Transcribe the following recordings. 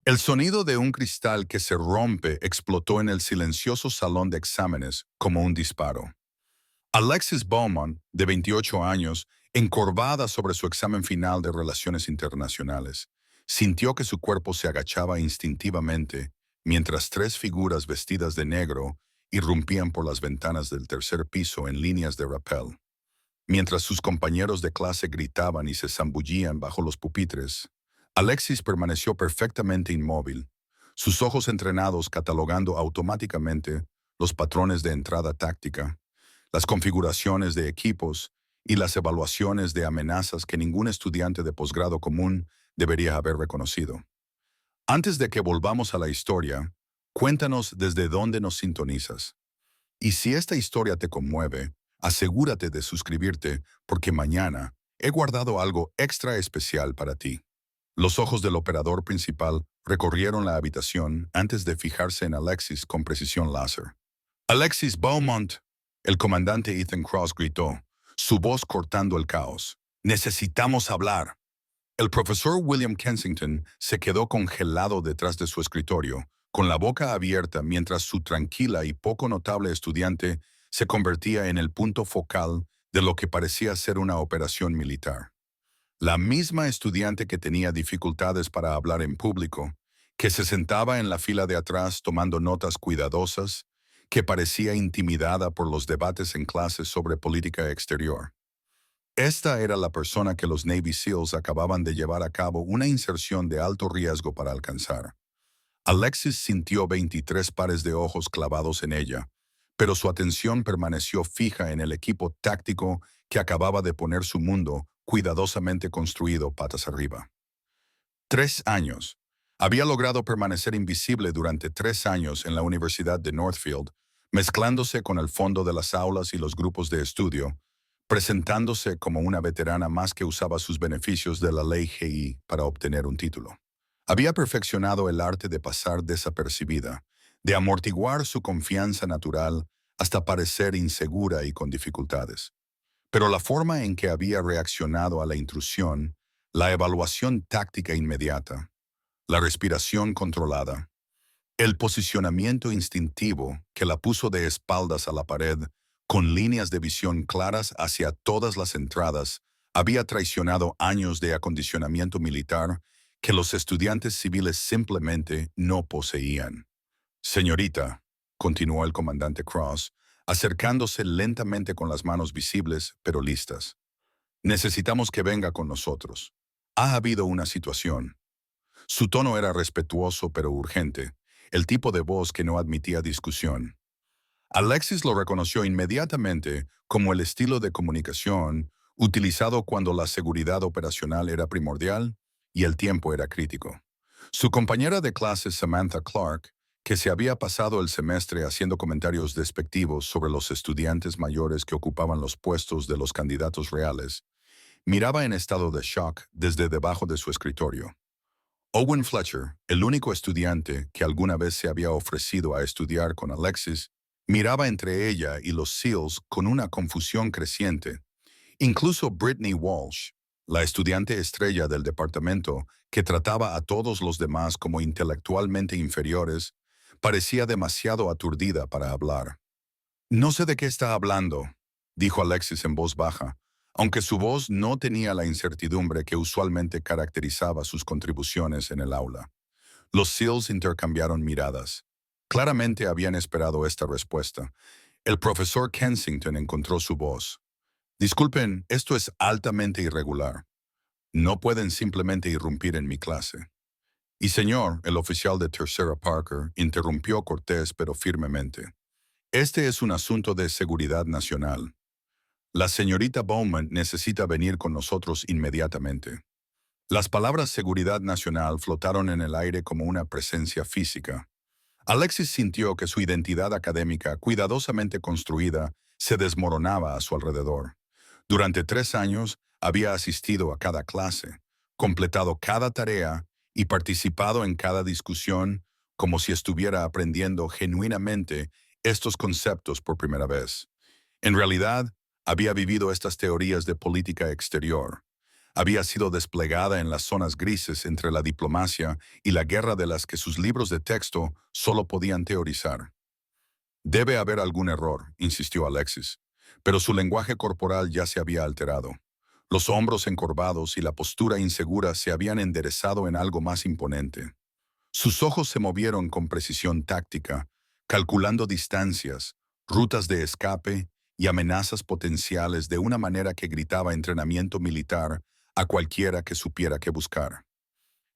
El sonido de un cristal que se rompe explotó en el silencioso salón de exámenes como un disparo. Alexis Beaumont, de 28 años, encorvada sobre su examen final de Relaciones Internacionales, sintió que su cuerpo se agachaba instintivamente mientras tres figuras vestidas de negro irrumpían por las ventanas del tercer piso en líneas de rappel. Mientras sus compañeros de clase gritaban y se zambullían bajo los pupitres, Alexis permaneció perfectamente inmóvil, sus ojos entrenados catalogando automáticamente los patrones de entrada táctica, las configuraciones de equipos y las evaluaciones de amenazas que ningún estudiante de posgrado común debería haber reconocido. Antes de que volvamos a la historia, cuéntanos desde dónde nos sintonizas. Y si esta historia te conmueve, asegúrate de suscribirte porque mañana he guardado algo extra especial para ti. Los ojos del operador principal recorrieron la habitación antes de fijarse en Alexis con precisión láser. Alexis Beaumont, el comandante Ethan Cross gritó, su voz cortando el caos. Necesitamos hablar. El profesor William Kensington se quedó congelado detrás de su escritorio, con la boca abierta mientras su tranquila y poco notable estudiante se convertía en el punto focal de lo que parecía ser una operación militar. La misma estudiante que tenía dificultades para hablar en público, que se sentaba en la fila de atrás tomando notas cuidadosas, que parecía intimidada por los debates en clases sobre política exterior. Esta era la persona que los Navy SEALs acababan de llevar a cabo una inserción de alto riesgo para alcanzar. Alexis sintió 23 pares de ojos clavados en ella, pero su atención permaneció fija en el equipo táctico que acababa de poner su mundo cuidadosamente construido patas arriba. 3 años. Había logrado permanecer invisible durante 3 años en la Universidad de Northfield, mezclándose con el fondo de las aulas y los grupos de estudio, presentándose como una veterana más que usaba sus beneficios de la ley GI para obtener un título. Había perfeccionado el arte de pasar desapercibida, de amortiguar su confianza natural hasta parecer insegura y con dificultades. Pero la forma en que había reaccionado a la intrusión, la evaluación táctica inmediata, la respiración controlada, el posicionamiento instintivo que la puso de espaldas a la pared, con líneas de visión claras hacia todas las entradas, había traicionado años de acondicionamiento militar que los estudiantes civiles simplemente no poseían. Señorita, continuó el comandante Cross, acercándose lentamente con las manos visibles pero listas. Necesitamos que venga con nosotros. Ha habido una situación. Su tono era respetuoso pero urgente, el tipo de voz que no admitía discusión. Alexis lo reconoció inmediatamente como el estilo de comunicación utilizado cuando la seguridad operacional era primordial y el tiempo era crítico. Su compañera de clase Samantha Clark, que se había pasado el semestre haciendo comentarios despectivos sobre los estudiantes mayores que ocupaban los puestos de los candidatos reales, miraba en estado de shock desde debajo de su escritorio. Owen Fletcher, el único estudiante que alguna vez se había ofrecido a estudiar con Alexis, miraba entre ella y los SEALs con una confusión creciente. Incluso Brittany Walsh, la estudiante estrella del departamento que trataba a todos los demás como intelectualmente inferiores, parecía demasiado aturdida para hablar. No sé de qué está hablando, dijo Alexis en voz baja, aunque su voz no tenía la incertidumbre que usualmente caracterizaba sus contribuciones en el aula. Los SEALs intercambiaron miradas. Claramente habían esperado esta respuesta. El profesor Kensington encontró su voz. Disculpen, esto es altamente irregular. No pueden simplemente irrumpir en mi clase. Y señor, el oficial de Tercera Parker interrumpió cortés pero firmemente. Este es un asunto de seguridad nacional. La señorita Bowman necesita venir con nosotros inmediatamente. Las palabras seguridad nacional flotaron en el aire como una presencia física. Alexis sintió que su identidad académica, cuidadosamente construida, se desmoronaba a su alrededor. Durante 3 años había asistido a cada clase, completado cada tarea y participado en cada discusión como si estuviera aprendiendo genuinamente estos conceptos por primera vez. En realidad, había vivido estas teorías de política exterior. Había sido desplegada en las zonas grises entre la diplomacia y la guerra de las que sus libros de texto solo podían teorizar. Debe haber algún error, insistió Alexis, pero su lenguaje corporal ya se había alterado. Los hombros encorvados y la postura insegura se habían enderezado en algo más imponente. Sus ojos se movieron con precisión táctica, calculando distancias, rutas de escape y amenazas potenciales de una manera que gritaba entrenamiento militar a cualquiera que supiera qué buscar.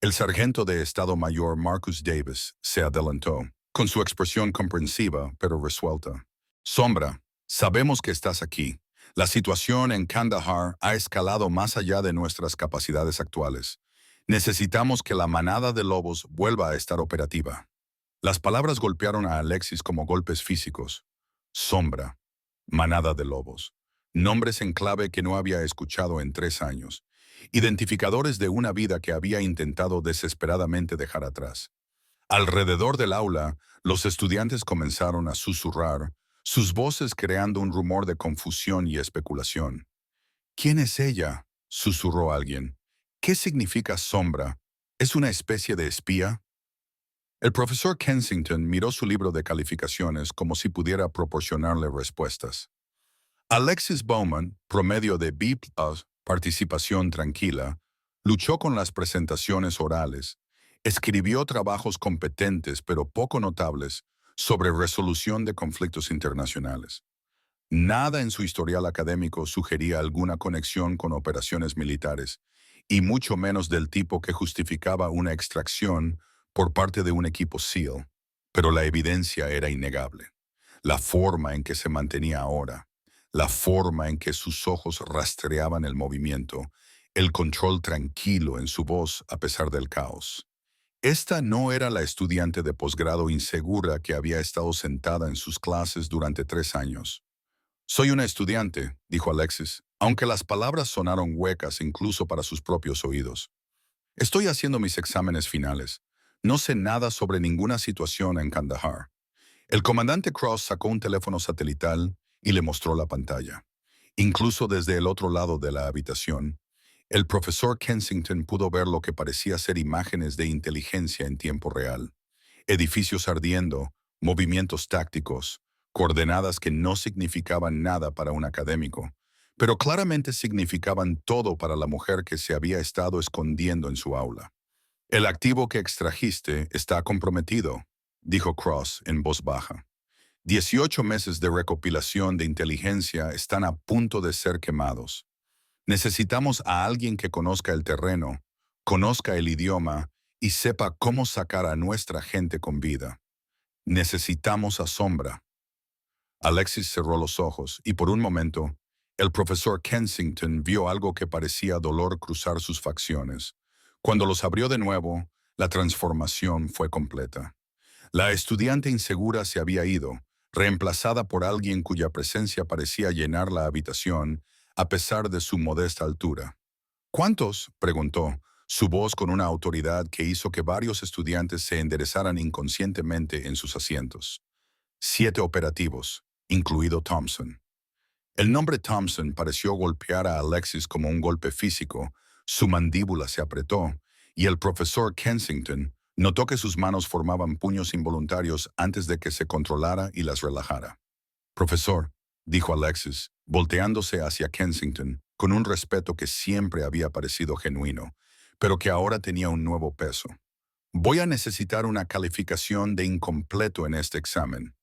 El sargento de Estado Mayor Marcus Davis se adelantó, con su expresión comprensiva pero resuelta. Sombra, sabemos que estás aquí. La situación en Kandahar ha escalado más allá de nuestras capacidades actuales. Necesitamos que la manada de lobos vuelva a estar operativa. Las palabras golpearon a Alexis como golpes físicos. Sombra, manada de lobos. Nombres en clave que no había escuchado en 3 años. Identificadores de una vida que había intentado desesperadamente dejar atrás. Alrededor del aula, los estudiantes comenzaron a susurrar, sus voces creando un rumor de confusión y especulación. ¿Quién es ella?, susurró alguien. ¿Qué significa sombra? ¿Es una especie de espía? El profesor Kensington miró su libro de calificaciones como si pudiera proporcionarle respuestas. Alexis Bowman, promedio de B+, participación tranquila, luchó con las presentaciones orales, escribió trabajos competentes pero poco notables sobre resolución de conflictos internacionales. Nada en su historial académico sugería alguna conexión con operaciones militares, y mucho menos del tipo que justificaba una extracción por parte de un equipo SEAL. Pero la evidencia era innegable. La forma en que se mantenía ahora, la forma en que sus ojos rastreaban el movimiento, el control tranquilo en su voz a pesar del caos. Esta no era la estudiante de posgrado insegura que había estado sentada en sus clases durante 3 años. Soy una estudiante, dijo Alexis, aunque las palabras sonaron huecas incluso para sus propios oídos. Estoy haciendo mis exámenes finales. No sé nada sobre ninguna situación en Kandahar. El comandante Cross sacó un teléfono satelital y le mostró la pantalla. Incluso desde el otro lado de la habitación, el profesor Kensington pudo ver lo que parecía ser imágenes de inteligencia en tiempo real. Edificios ardiendo, movimientos tácticos, coordenadas que no significaban nada para un académico, pero claramente significaban todo para la mujer que se había estado escondiendo en su aula. El activo que extrajiste está comprometido, dijo Cross en voz baja. 18 meses de recopilación de inteligencia están a punto de ser quemados. Necesitamos a alguien que conozca el terreno, conozca el idioma y sepa cómo sacar a nuestra gente con vida. Necesitamos a Sombra. Alexis cerró los ojos y por un momento, el profesor Kensington vio algo que parecía dolor cruzar sus facciones. Cuando los abrió de nuevo, la transformación fue completa. La estudiante insegura se había ido, reemplazada por alguien cuya presencia parecía llenar la habitación, a pesar de su modesta altura. ¿Cuántos?, preguntó, su voz con una autoridad que hizo que varios estudiantes se enderezaran inconscientemente en sus asientos. 7 operativos, incluido Thompson. El nombre Thompson pareció golpear a Alexis como un golpe físico, su mandíbula se apretó, y el profesor Kensington notó que sus manos formaban puños involuntarios antes de que se controlara y las relajara. Profesor, dijo Alexis, volteándose hacia Kensington, con un respeto que siempre había parecido genuino, pero que ahora tenía un nuevo peso. Voy a necesitar una calificación de incompleto en este examen.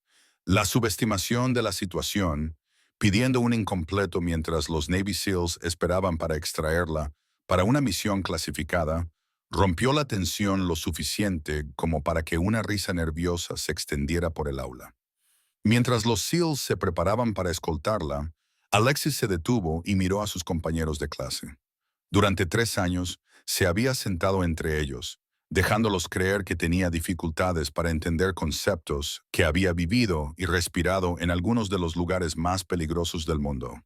La subestimación de la situación, pidiendo un incompleto mientras los Navy SEALs esperaban para extraerla para una misión clasificada, rompió la tensión lo suficiente como para que una risa nerviosa se extendiera por el aula. Mientras los SEALs se preparaban para escoltarla, Alexis se detuvo y miró a sus compañeros de clase. Durante 3 años, se había sentado entre ellos, dejándolos creer que tenía dificultades para entender conceptos que había vivido y respirado en algunos de los lugares más peligrosos del mundo.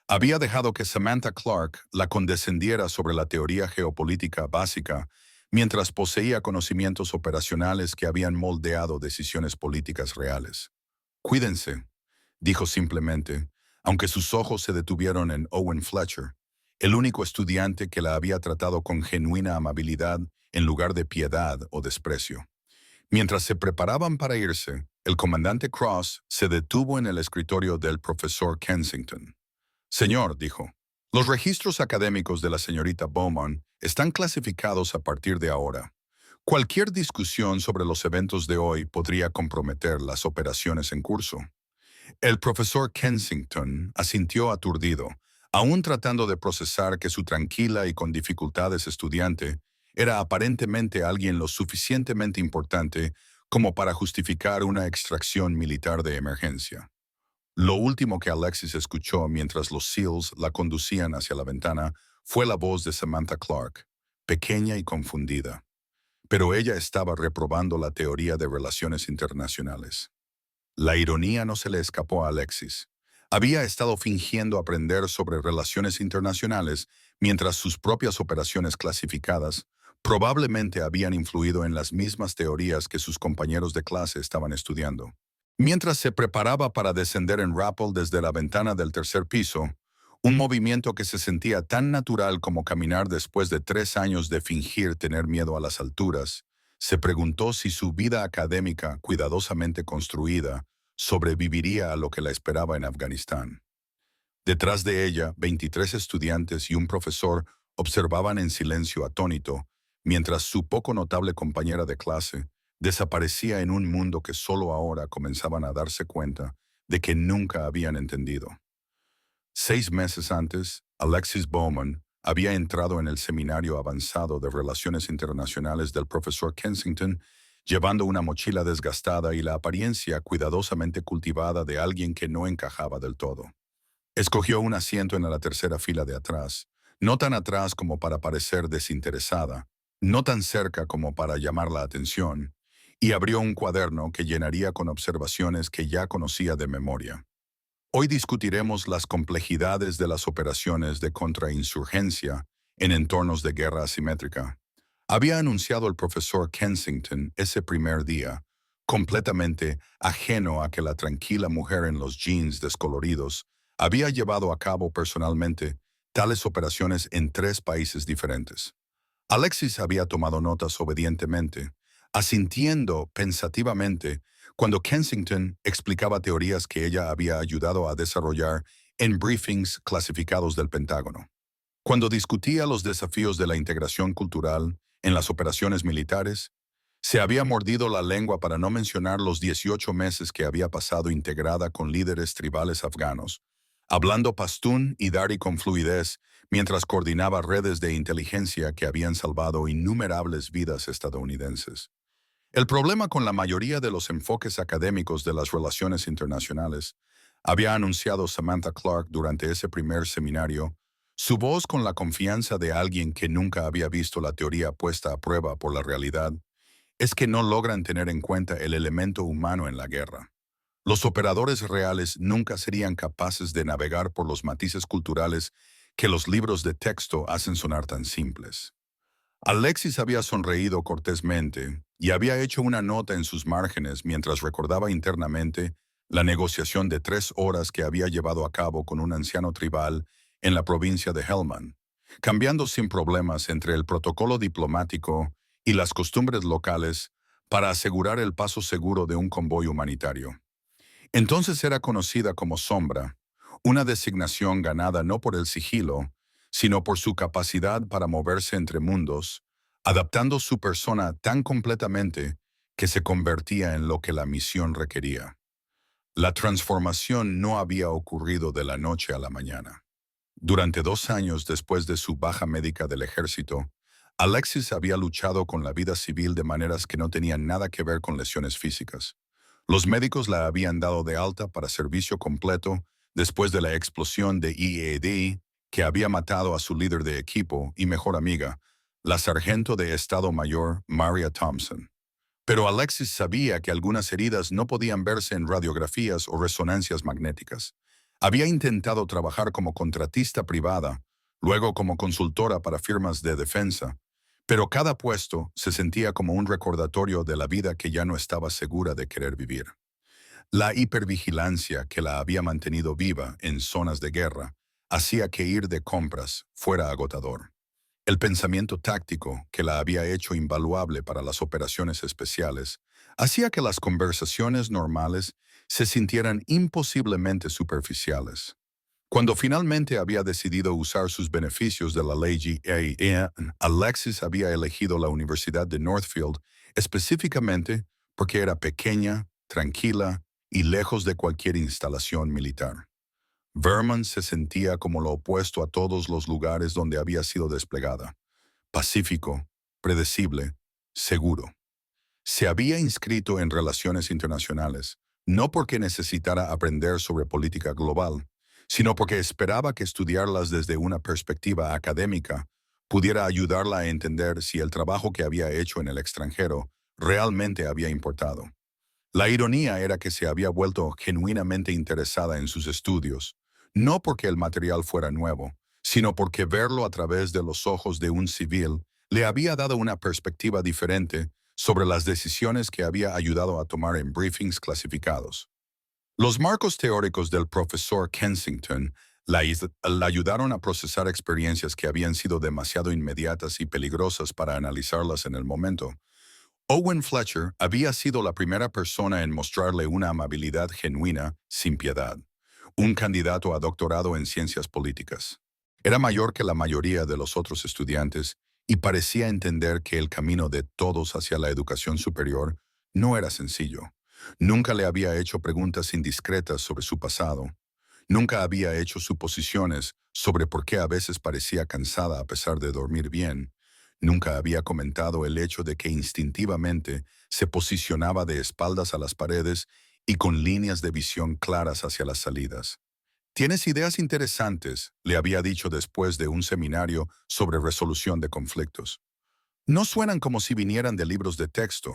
Había dejado que Samantha Clark la condescendiera sobre la teoría geopolítica básica, mientras poseía conocimientos operacionales que habían moldeado decisiones políticas reales. Cuídense, dijo simplemente, aunque sus ojos se detuvieron en Owen Fletcher. el único estudiante que la había tratado con genuina amabilidad en lugar de piedad o desprecio. Mientras se preparaban para irse, el comandante Cross se detuvo en el escritorio del profesor Kensington. Señor, dijo, los registros académicos de la señorita Beaumont están clasificados a partir de ahora. Cualquier discusión sobre los eventos de hoy podría comprometer las operaciones en curso. El profesor Kensington asintió aturdido, aún tratando de procesar que su tranquila y con dificultades estudiante era aparentemente alguien lo suficientemente importante como para justificar una extracción militar de emergencia. Lo último que Alexis escuchó mientras los SEALs la conducían hacia la ventana fue la voz de Samantha Clark, pequeña y confundida. Pero ella estaba reprobando la teoría de relaciones internacionales. La ironía no se le escapó a Alexis. Había estado fingiendo aprender sobre relaciones internacionales mientras sus propias operaciones clasificadas probablemente habían influido en las mismas teorías que sus compañeros de clase estaban estudiando. Mientras se preparaba para descender en rappel desde la ventana del tercer piso, un movimiento que se sentía tan natural como caminar después de 3 años de fingir tener miedo a las alturas, se preguntó si su vida académica, cuidadosamente construida, sobreviviría a lo que la esperaba en Afganistán. Detrás de ella, 23 estudiantes y un profesor observaban en silencio atónito, mientras su poco notable compañera de clase desaparecía en un mundo que solo ahora comenzaban a darse cuenta de que nunca habían entendido. 6 meses antes, Alexis Beaumont había entrado en el seminario avanzado de Relaciones Internacionales del profesor Kensington, llevando una mochila desgastada y la apariencia cuidadosamente cultivada de alguien que no encajaba del todo. Escogió un asiento en la tercera fila de atrás, no tan atrás como para parecer desinteresada, no tan cerca como para llamar la atención, y abrió un cuaderno que llenaría con observaciones que ya conocía de memoria. Hoy discutiremos las complejidades de las operaciones de contrainsurgencia en entornos de guerra asimétrica. Había anunciado el profesor Kensington ese primer día, completamente ajeno a que la tranquila mujer en los jeans descoloridos había llevado a cabo personalmente tales operaciones en 3 países diferentes. Alexis había tomado notas obedientemente, asintiendo pensativamente cuando Kensington explicaba teorías que ella había ayudado a desarrollar en briefings clasificados del Pentágono. Cuando discutía los desafíos de la integración cultural en las operaciones militares, se había mordido la lengua para no mencionar los 18 meses que había pasado integrada con líderes tribales afganos, hablando pastún y dari con fluidez mientras coordinaba redes de inteligencia que habían salvado innumerables vidas estadounidenses. El problema con la mayoría de los enfoques académicos de las relaciones internacionales, había anunciado Samantha Clark durante ese primer seminario, su voz con la confianza de alguien que nunca había visto la teoría puesta a prueba por la realidad, es que no logran tener en cuenta el elemento humano en la guerra. Los operadores reales nunca serían capaces de navegar por los matices culturales que los libros de texto hacen sonar tan simples. Alexis había sonreído cortésmente y había hecho una nota en sus márgenes mientras recordaba internamente la negociación de 3 horas que había llevado a cabo con un anciano tribal en la provincia de Helmand, cambiando sin problemas entre el protocolo diplomático y las costumbres locales para asegurar el paso seguro de un convoy humanitario. Entonces era conocida como Sombra, una designación ganada no por el sigilo, sino por su capacidad para moverse entre mundos, adaptando su persona tan completamente que se convertía en lo que la misión requería. La transformación no había ocurrido de la noche a la mañana. Durante 2 años después de su baja médica del ejército, Alexis había luchado con la vida civil de maneras que no tenían nada que ver con lesiones físicas. Los médicos la habían dado de alta para servicio completo después de la explosión de EAD que había matado a su líder de equipo y mejor amiga, la sargento de Estado Mayor Maria Thompson. Pero Alexis sabía que algunas heridas no podían verse en radiografías o resonancias magnéticas. Había intentado trabajar como contratista privada, luego como consultora para firmas de defensa, pero cada puesto se sentía como un recordatorio de la vida que ya no estaba segura de querer vivir. La hipervigilancia que la había mantenido viva en zonas de guerra hacía que ir de compras fuera agotador. El pensamiento táctico, que la había hecho invaluable para las operaciones especiales, hacía que las conversaciones normales se sintieran imposiblemente superficiales. Cuando finalmente había decidido usar sus beneficios de la ley GAA, Alexis había elegido la Universidad de Northfield específicamente porque era pequeña, tranquila y lejos de cualquier instalación militar. Vermont se sentía como lo opuesto a todos los lugares donde había sido desplegada: pacífico, predecible, seguro. Se había inscrito en relaciones internacionales, no porque necesitara aprender sobre política global, sino porque esperaba que estudiarlas desde una perspectiva académica pudiera ayudarla a entender si el trabajo que había hecho en el extranjero realmente había importado. La ironía era que se había vuelto genuinamente interesada en sus estudios, no porque el material fuera nuevo, sino porque verlo a través de los ojos de un civil le había dado una perspectiva diferente sobre las decisiones que había ayudado a tomar en briefings clasificados. Los marcos teóricos del profesor Kensington la ayudaron a procesar experiencias que habían sido demasiado inmediatas y peligrosas para analizarlas en el momento. Owen Fletcher había sido la primera persona en mostrarle una amabilidad genuina, sin piedad. Un candidato a doctorado en ciencias políticas. Era mayor que la mayoría de los otros estudiantes y parecía entender que el camino de todos hacia la educación superior no era sencillo. Nunca le había hecho preguntas indiscretas sobre su pasado. Nunca había hecho suposiciones sobre por qué a veces parecía cansada a pesar de dormir bien. Nunca había comentado el hecho de que instintivamente se posicionaba de espaldas a las paredes y con líneas de visión claras hacia las salidas. Tienes ideas interesantes, le había dicho después de un seminario sobre resolución de conflictos. No suenan como si vinieran de libros de texto.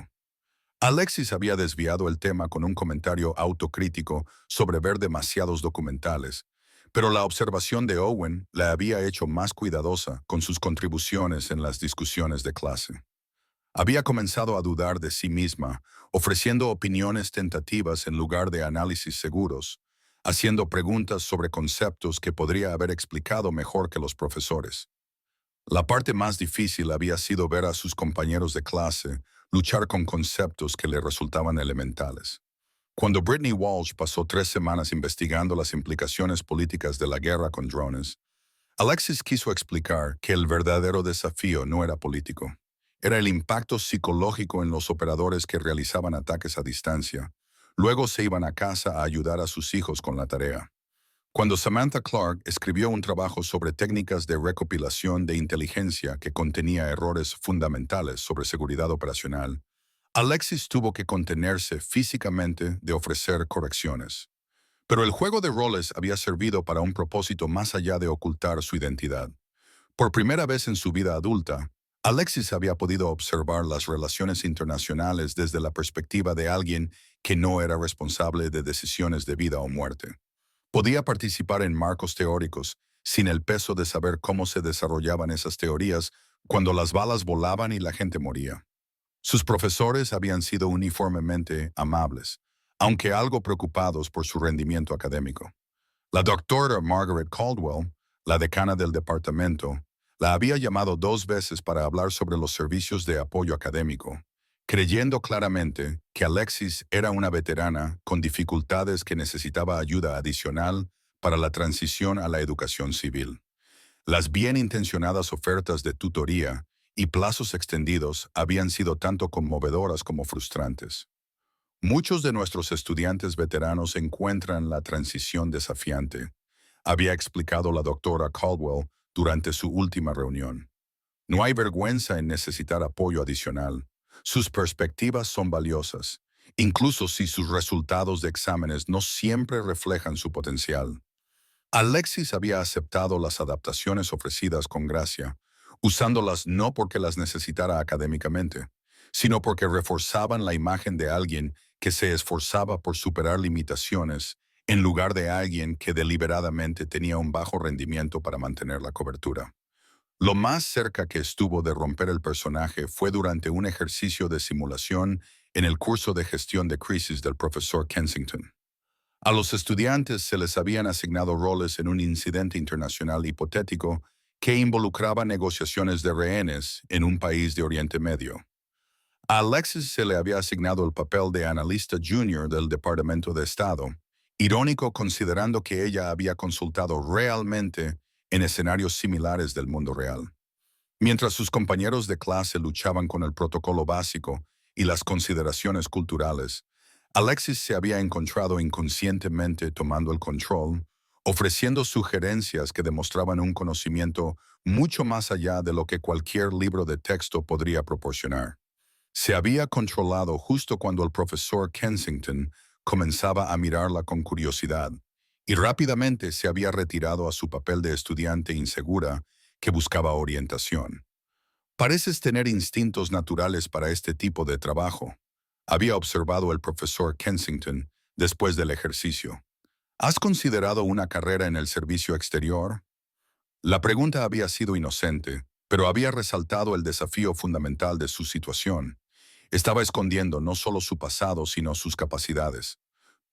Alexis había desviado el tema con un comentario autocrítico sobre ver demasiados documentales, pero la observación de Owen la había hecho más cuidadosa con sus contribuciones en las discusiones de clase. Había comenzado a dudar de sí misma, ofreciendo opiniones tentativas en lugar de análisis seguros, haciendo preguntas sobre conceptos que podría haber explicado mejor que los profesores. La parte más difícil había sido ver a sus compañeros de clase luchar con conceptos que le resultaban elementales. Cuando Brittany Walsh pasó 3 semanas investigando las implicaciones políticas de la guerra con drones, Alexis quiso explicar que el verdadero desafío no era político. Era el impacto psicológico en los operadores que realizaban ataques a distancia. Luego se iban a casa a ayudar a sus hijos con la tarea. Cuando Samantha Clark escribió un trabajo sobre técnicas de recopilación de inteligencia que contenía errores fundamentales sobre seguridad operacional, Alexis tuvo que contenerse físicamente de ofrecer correcciones. Pero el juego de roles había servido para un propósito más allá de ocultar su identidad. Por primera vez en su vida adulta, Alexis había podido observar las relaciones internacionales desde la perspectiva de alguien que no era responsable de decisiones de vida o muerte. Podía participar en marcos teóricos sin el peso de saber cómo se desarrollaban esas teorías cuando las balas volaban y la gente moría. Sus profesores habían sido uniformemente amables, aunque algo preocupados por su rendimiento académico. La doctora Margaret Caldwell, la decana del departamento, la había llamado 2 veces para hablar sobre los servicios de apoyo académico, creyendo claramente que Alexis era una veterana con dificultades que necesitaba ayuda adicional para la transición a la educación civil. Las bien intencionadas ofertas de tutoría y plazos extendidos habían sido tanto conmovedoras como frustrantes. Muchos de nuestros estudiantes veteranos encuentran la transición desafiante, había explicado la doctora Caldwell durante su última reunión. No hay vergüenza en necesitar apoyo adicional. Sus perspectivas son valiosas, incluso si sus resultados de exámenes no siempre reflejan su potencial. Alexis había aceptado las adaptaciones ofrecidas con gracia, usándolas no porque las necesitara académicamente, sino porque reforzaban la imagen de alguien que se esforzaba por superar limitaciones en lugar de alguien que deliberadamente tenía un bajo rendimiento para mantener la cobertura. Lo más cerca que estuvo de romper el personaje fue durante un ejercicio de simulación en el curso de gestión de crisis del profesor Kensington. A los estudiantes se les habían asignado roles en un incidente internacional hipotético que involucraba negociaciones de rehenes en un país de Oriente Medio. A Alexis se le había asignado el papel de analista junior del Departamento de Estado, irónico considerando que ella había consultado realmente en escenarios similares del mundo real. Mientras sus compañeros de clase luchaban con el protocolo básico y las consideraciones culturales, Alexis se había encontrado inconscientemente tomando el control, ofreciendo sugerencias que demostraban un conocimiento mucho más allá de lo que cualquier libro de texto podría proporcionar. Se había controlado justo cuando el profesor Kensington comenzaba a mirarla con curiosidad, y rápidamente se había retirado a su papel de estudiante insegura que buscaba orientación. Pareces tener instintos naturales para este tipo de trabajo, había observado el profesor Kensington después del ejercicio. ¿Has considerado una carrera en el servicio exterior? La pregunta había sido inocente, pero había resaltado el desafío fundamental de su situación. Estaba escondiendo no solo su pasado, sino sus capacidades.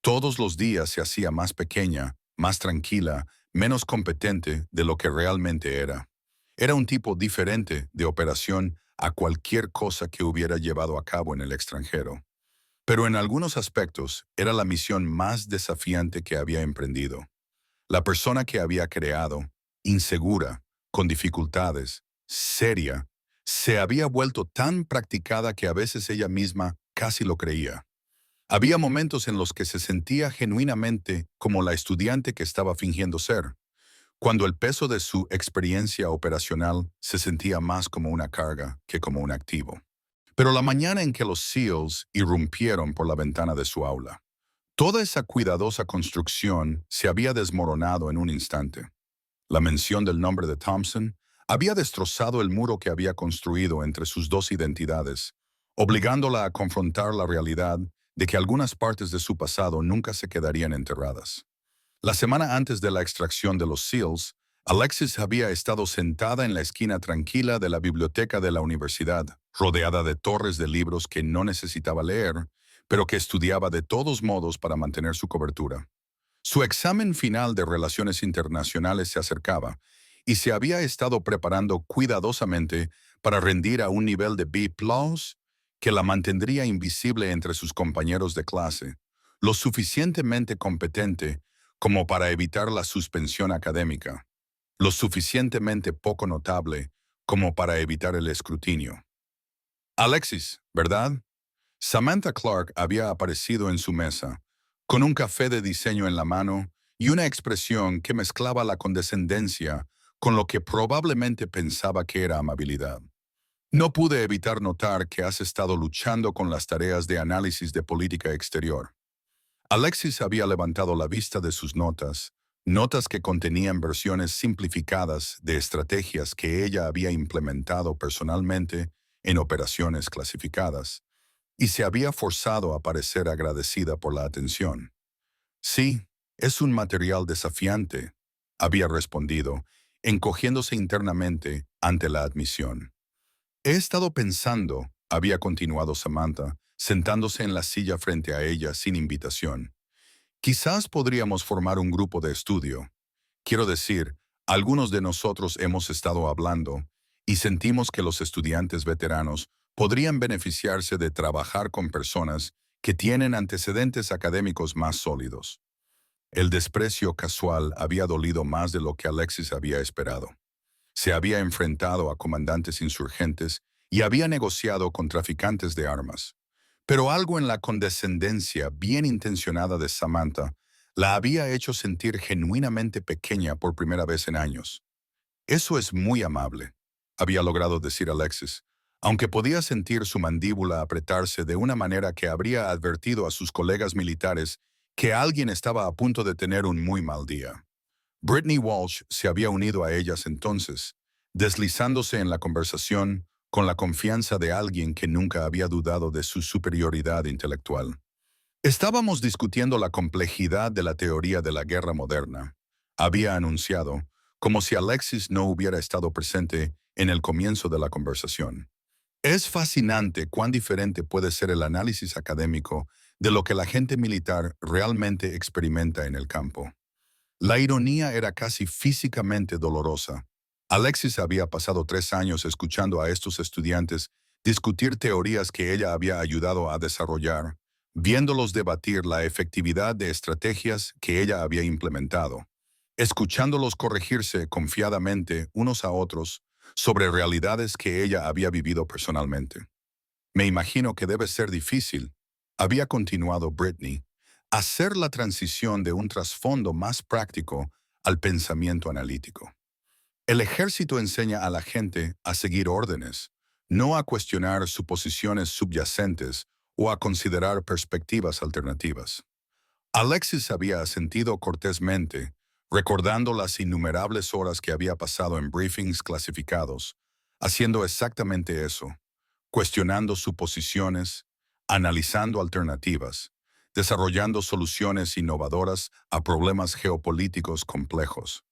Todos los días se hacía más pequeña, más tranquila, menos competente de lo que realmente era. Era un tipo diferente de operación a cualquier cosa que hubiera llevado a cabo en el extranjero. Pero en algunos aspectos era la misión más desafiante que había emprendido. La persona que había creado, insegura, con dificultades, seria, se había vuelto tan practicada que a veces ella misma casi lo creía. Había momentos en los que se sentía genuinamente como la estudiante que estaba fingiendo ser, cuando el peso de su experiencia operacional se sentía más como una carga que como un activo. Pero la mañana en que los SEALs irrumpieron por la ventana de su aula, toda esa cuidadosa construcción se había desmoronado en un instante. La mención del nombre de Thompson había destrozado el muro que había construido entre sus dos identidades, obligándola a confrontar la realidad de que algunas partes de su pasado nunca se quedarían enterradas. La semana antes de la extracción de los SEALs, Alexis había estado sentada en la esquina tranquila de la biblioteca de la universidad, rodeada de torres de libros que no necesitaba leer, pero que estudiaba de todos modos para mantener su cobertura. Su examen final de Relaciones Internacionales se acercaba y se había estado preparando cuidadosamente para rendir a un nivel de B+ que la mantendría invisible entre sus compañeros de clase, lo suficientemente competente como para evitar la suspensión académica, lo suficientemente poco notable como para evitar el escrutinio. Alexis, ¿verdad? Samantha Clark había aparecido en su mesa, con un café de diseño en la mano y una expresión que mezclaba la condescendencia con lo que probablemente pensaba que era amabilidad. No pude evitar notar que has estado luchando con las tareas de análisis de política exterior. Alexis había levantado la vista de sus notas, notas que contenían versiones simplificadas de estrategias que ella había implementado personalmente en operaciones clasificadas, y se había forzado a parecer agradecida por la atención. Sí, es un material desafiante, había respondido, encogiéndose internamente ante la admisión. He estado pensando, había continuado Samantha, sentándose en la silla frente a ella sin invitación. Quizás podríamos formar un grupo de estudio. Quiero decir, algunos de nosotros hemos estado hablando y sentimos que los estudiantes veteranos podrían beneficiarse de trabajar con personas que tienen antecedentes académicos más sólidos. El desprecio casual había dolido más de lo que Alexis había esperado. Se había enfrentado a comandantes insurgentes y había negociado con traficantes de armas. Pero algo en la condescendencia bien intencionada de Samantha la había hecho sentir genuinamente pequeña por primera vez en años. Eso es muy amable, había logrado decir Alexis, aunque podía sentir su mandíbula apretarse de una manera que habría advertido a sus colegas militares que alguien estaba a punto de tener un muy mal día. Brittany Walsh se había unido a ellas entonces, deslizándose en la conversación con la confianza de alguien que nunca había dudado de su superioridad intelectual. Estábamos discutiendo la complejidad de la teoría de la guerra moderna, había anunciado, como si Alexis no hubiera estado presente en el comienzo de la conversación. Es fascinante cuán diferente puede ser el análisis académico de lo que la gente militar realmente experimenta en el campo. La ironía era casi físicamente dolorosa. Alexis había pasado 3 años escuchando a estos estudiantes discutir teorías que ella había ayudado a desarrollar, viéndolos debatir la efectividad de estrategias que ella había implementado, escuchándolos corregirse confiadamente unos a otros sobre realidades que ella había vivido personalmente. Me imagino que debe ser difícil, había continuado Brittany, hacer la transición de un trasfondo más práctico al pensamiento analítico. El ejército enseña a la gente a seguir órdenes, no a cuestionar suposiciones subyacentes o a considerar perspectivas alternativas. Alexis había asentido cortésmente, recordando las innumerables horas que había pasado en briefings clasificados, haciendo exactamente eso, cuestionando suposiciones, analizando alternativas, desarrollando soluciones innovadoras a problemas geopolíticos complejos.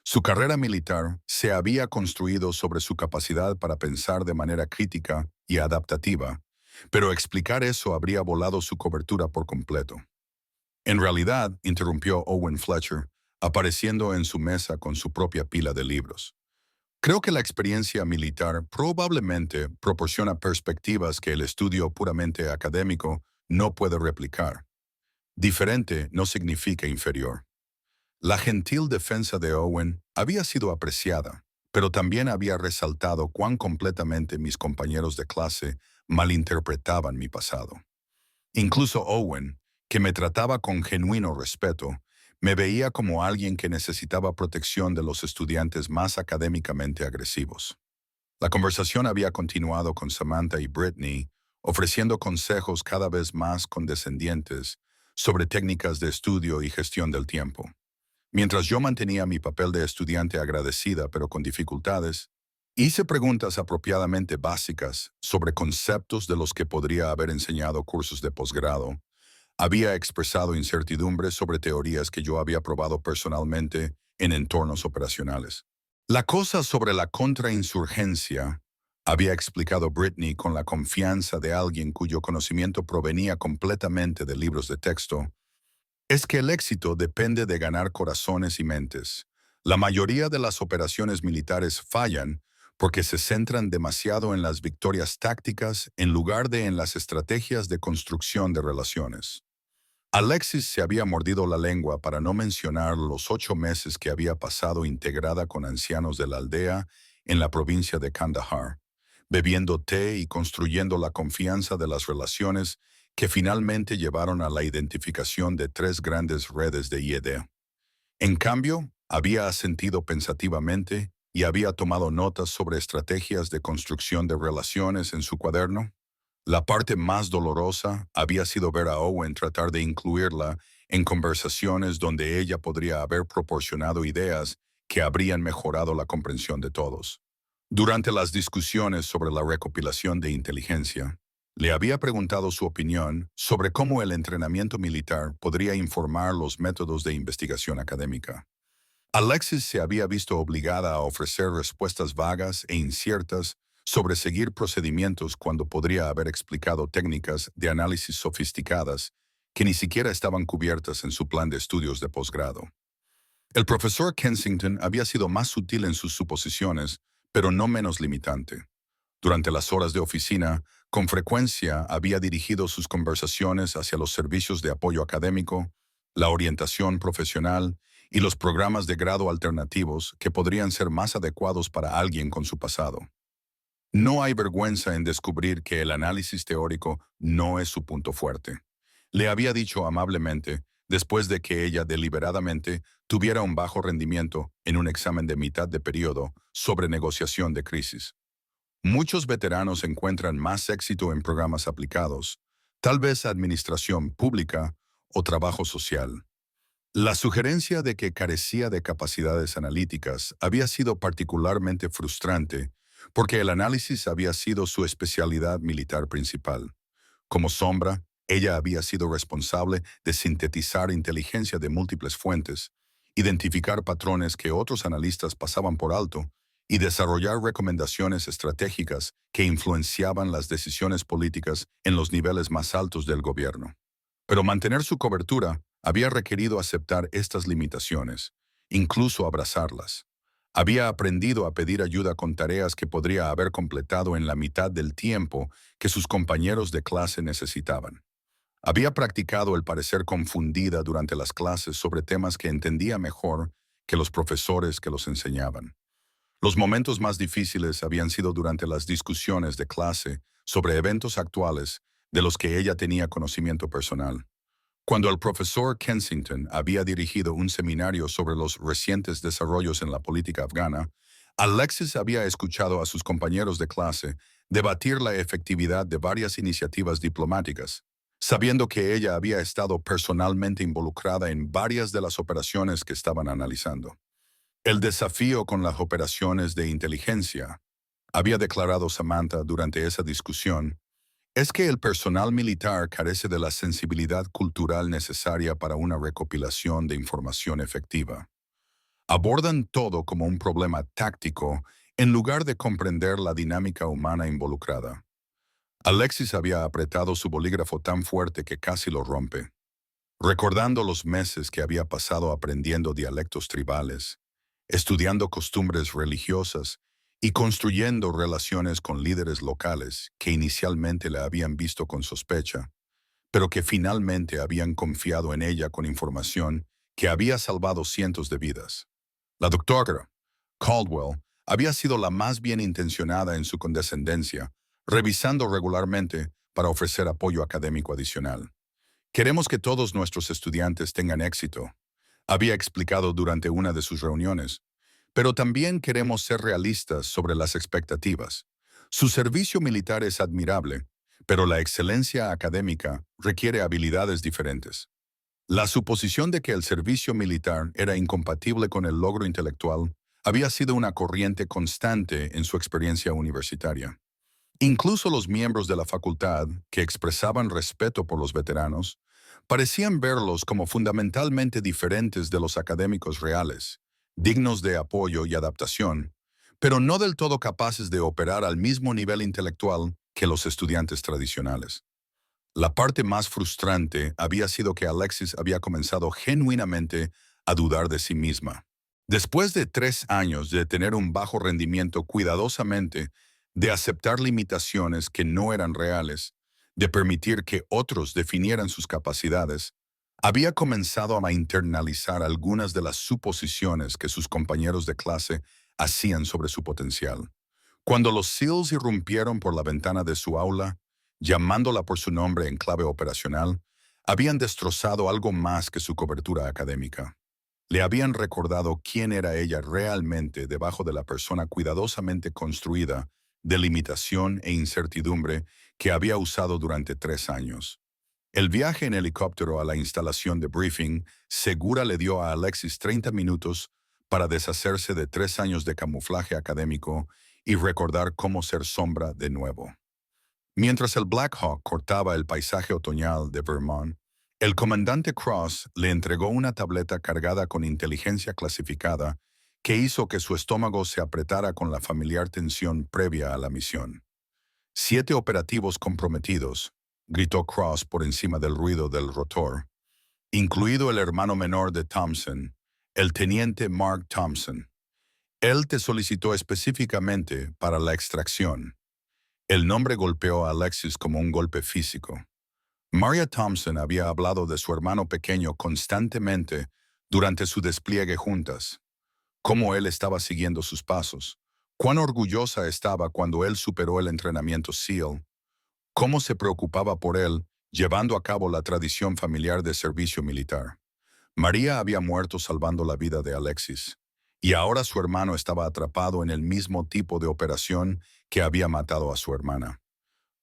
Su carrera militar se había construido sobre su capacidad para pensar de manera crítica y adaptativa, pero explicar eso habría volado su cobertura por completo. En realidad, interrumpió Owen Fletcher, apareciendo en su mesa con su propia pila de libros. Creo que la experiencia militar probablemente proporciona perspectivas que el estudio puramente académico no puede replicar. Diferente no significa inferior. La gentil defensa de Owen había sido apreciada, pero también había resaltado cuán completamente mis compañeros de clase malinterpretaban mi pasado. Incluso Owen, que me trataba con genuino respeto, me veía como alguien que necesitaba protección de los estudiantes más académicamente agresivos. La conversación había continuado con Samantha y Brittany, ofreciendo consejos cada vez más condescendientes sobre técnicas de estudio y gestión del tiempo. Mientras yo mantenía mi papel de estudiante agradecida pero con dificultades, hice preguntas apropiadamente básicas sobre conceptos de los que podría haber enseñado cursos de posgrado. Había expresado incertidumbre sobre teorías que yo había probado personalmente en entornos operacionales. La cosa sobre la contrainsurgencia, había explicado Brittany con la confianza de alguien cuyo conocimiento provenía completamente de libros de texto, es que el éxito depende de ganar corazones y mentes. La mayoría de las operaciones militares fallan porque se centran demasiado en las victorias tácticas en lugar de en las estrategias de construcción de relaciones. Alexis se había mordido la lengua para no mencionar los 8 meses que había pasado integrada con ancianos de la aldea en la provincia de Kandahar, bebiendo té y construyendo la confianza de las relaciones que finalmente llevaron a la identificación de 3 grandes redes de IED. En cambio, había asentido pensativamente y había tomado notas sobre estrategias de construcción de relaciones en su cuaderno. La parte más dolorosa había sido ver a Owen tratar de incluirla en conversaciones donde ella podría haber proporcionado ideas que habrían mejorado la comprensión de todos. Durante las discusiones sobre la recopilación de inteligencia, le había preguntado su opinión sobre cómo el entrenamiento militar podría informar los métodos de investigación académica. Alexis se había visto obligada a ofrecer respuestas vagas e inciertas sobre seguir procedimientos cuando podría haber explicado técnicas de análisis sofisticadas que ni siquiera estaban cubiertas en su plan de estudios de posgrado. El profesor Kensington había sido más sutil en sus suposiciones, pero no menos limitante. Durante las horas de oficina, con frecuencia había dirigido sus conversaciones hacia los servicios de apoyo académico, la orientación profesional y los programas de grado alternativos que podrían ser más adecuados para alguien con su pasado. No hay vergüenza en descubrir que el análisis teórico no es su punto fuerte. Le había dicho amablemente, después de que ella deliberadamente tuviera un bajo rendimiento en un examen de mitad de periodo sobre negociación de crisis. Muchos veteranos encuentran más éxito en programas aplicados, tal vez administración pública o trabajo social. La sugerencia de que carecía de capacidades analíticas había sido particularmente frustrante porque el análisis había sido su especialidad militar principal. Como sombra, ella había sido responsable de sintetizar inteligencia de múltiples fuentes, identificar patrones que otros analistas pasaban por alto y desarrollar recomendaciones estratégicas que influenciaban las decisiones políticas en los niveles más altos del gobierno. Pero mantener su cobertura había requerido aceptar estas limitaciones, incluso abrazarlas. Había aprendido a pedir ayuda con tareas que podría haber completado en la mitad del tiempo que sus compañeros de clase necesitaban. Había practicado el parecer confundida durante las clases sobre temas que entendía mejor que los profesores que los enseñaban. Los momentos más difíciles habían sido durante las discusiones de clase sobre eventos actuales de los que ella tenía conocimiento personal. Cuando el profesor Kensington había dirigido un seminario sobre los recientes desarrollos en la política afgana, Alexis había escuchado a sus compañeros de clase debatir la efectividad de varias iniciativas diplomáticas, sabiendo que ella había estado personalmente involucrada en varias de las operaciones que estaban analizando. El desafío con las operaciones de inteligencia, había declarado Samantha durante esa discusión, es que el personal militar carece de la sensibilidad cultural necesaria para una recopilación de información efectiva. Abordan todo como un problema táctico en lugar de comprender la dinámica humana involucrada. Alexis había apretado su bolígrafo tan fuerte que casi lo rompe. Recordando los meses que había pasado aprendiendo dialectos tribales, estudiando costumbres religiosas y construyendo relaciones con líderes locales que inicialmente la habían visto con sospecha, pero que finalmente habían confiado en ella con información que había salvado cientos de vidas. La doctora Caldwell había sido la más bien intencionada en su condescendencia, revisando regularmente para ofrecer apoyo académico adicional. Queremos que todos nuestros estudiantes tengan éxito, había explicado durante una de sus reuniones, pero también queremos ser realistas sobre las expectativas. Su servicio militar es admirable, pero la excelencia académica requiere habilidades diferentes. La suposición de que el servicio militar era incompatible con el logro intelectual había sido una corriente constante en su experiencia universitaria. Incluso los miembros de la facultad, que expresaban respeto por los veteranos, parecían verlos como fundamentalmente diferentes de los académicos reales, dignos de apoyo y adaptación, pero no del todo capaces de operar al mismo nivel intelectual que los estudiantes tradicionales. La parte más frustrante había sido que Alexis había comenzado genuinamente a dudar de sí misma. Después de 3 años de tener un bajo rendimiento cuidadosamente, de aceptar limitaciones que no eran reales, de permitir que otros definieran sus capacidades, había comenzado a internalizar algunas de las suposiciones que sus compañeros de clase hacían sobre su potencial. Cuando los SEALs irrumpieron por la ventana de su aula, llamándola por su nombre en clave operacional, habían destrozado algo más que su cobertura académica. Le habían recordado quién era ella realmente debajo de la persona cuidadosamente construida de limitación e incertidumbre que había usado durante 3 años. El viaje en helicóptero a la instalación de briefing segura le dio a Alexis 30 minutos para deshacerse de 3 años de camuflaje académico y recordar cómo ser sombra de nuevo. Mientras el Black Hawk cortaba el paisaje otoñal de Vermont, el comandante Cross le entregó una tableta cargada con inteligencia clasificada que hizo que su estómago se apretara con la familiar tensión previa a la misión. 7 operativos comprometidos, gritó Cross por encima del ruido del rotor, incluido el hermano menor de Thompson, el teniente Mark Thompson. Él te solicitó específicamente para la extracción. El nombre golpeó a Alexis como un golpe físico. Maria Thompson había hablado de su hermano pequeño constantemente durante su despliegue juntas, cómo él estaba siguiendo sus pasos, cuán orgullosa estaba cuando él superó el entrenamiento SEAL, cómo se preocupaba por él llevando a cabo la tradición familiar de servicio militar. María había muerto salvando la vida de Alexis, y ahora su hermano estaba atrapado en el mismo tipo de operación que había matado a su hermana.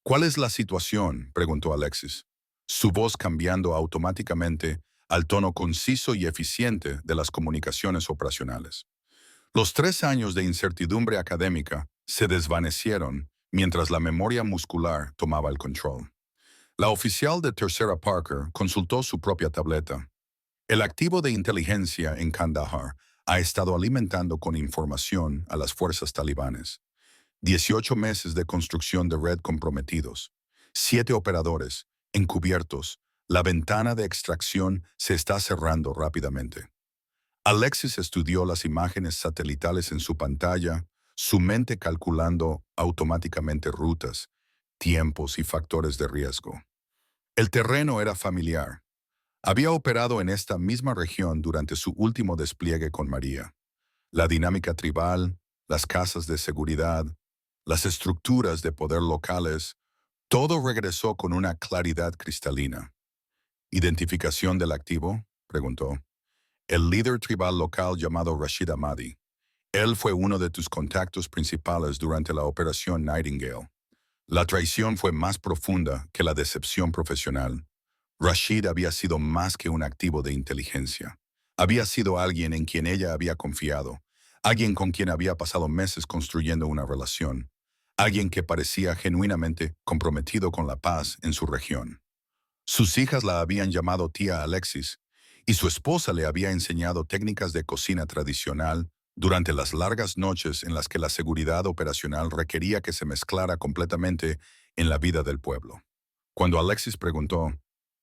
¿Cuál es la situación?, preguntó Alexis, su voz cambiando automáticamente al tono conciso y eficiente de las comunicaciones operacionales. Los 3 años de incertidumbre académica se desvanecieron mientras la memoria muscular tomaba el control. La oficial de Tercera Parker consultó su propia tableta. El activo de inteligencia en Kandahar ha estado alimentando con información a las fuerzas talibanes. 18 meses de construcción de red comprometidos. 7 operadores, encubiertos. La ventana de extracción se está cerrando rápidamente. Alexis estudió las imágenes satelitales en su pantalla, su mente calculando automáticamente rutas, tiempos y factores de riesgo. El terreno era familiar. Había operado en esta misma región durante su último despliegue con María. La dinámica tribal, las casas de seguridad, las estructuras de poder locales, todo regresó con una claridad cristalina. ¿Identificación del activo?, preguntó. El líder tribal local llamado Rashid Ahmadi. Él fue uno de tus contactos principales durante la Operación Nightingale. La traición fue más profunda que la decepción profesional. Rashid había sido más que un activo de inteligencia. Había sido alguien en quien ella había confiado, alguien con quien había pasado meses construyendo una relación, alguien que parecía genuinamente comprometido con la paz en su región. Sus hijas la habían llamado tía Alexis, y su esposa le había enseñado técnicas de cocina tradicional durante las largas noches en las que la seguridad operacional requería que se mezclara completamente en la vida del pueblo. Cuando Alexis preguntó,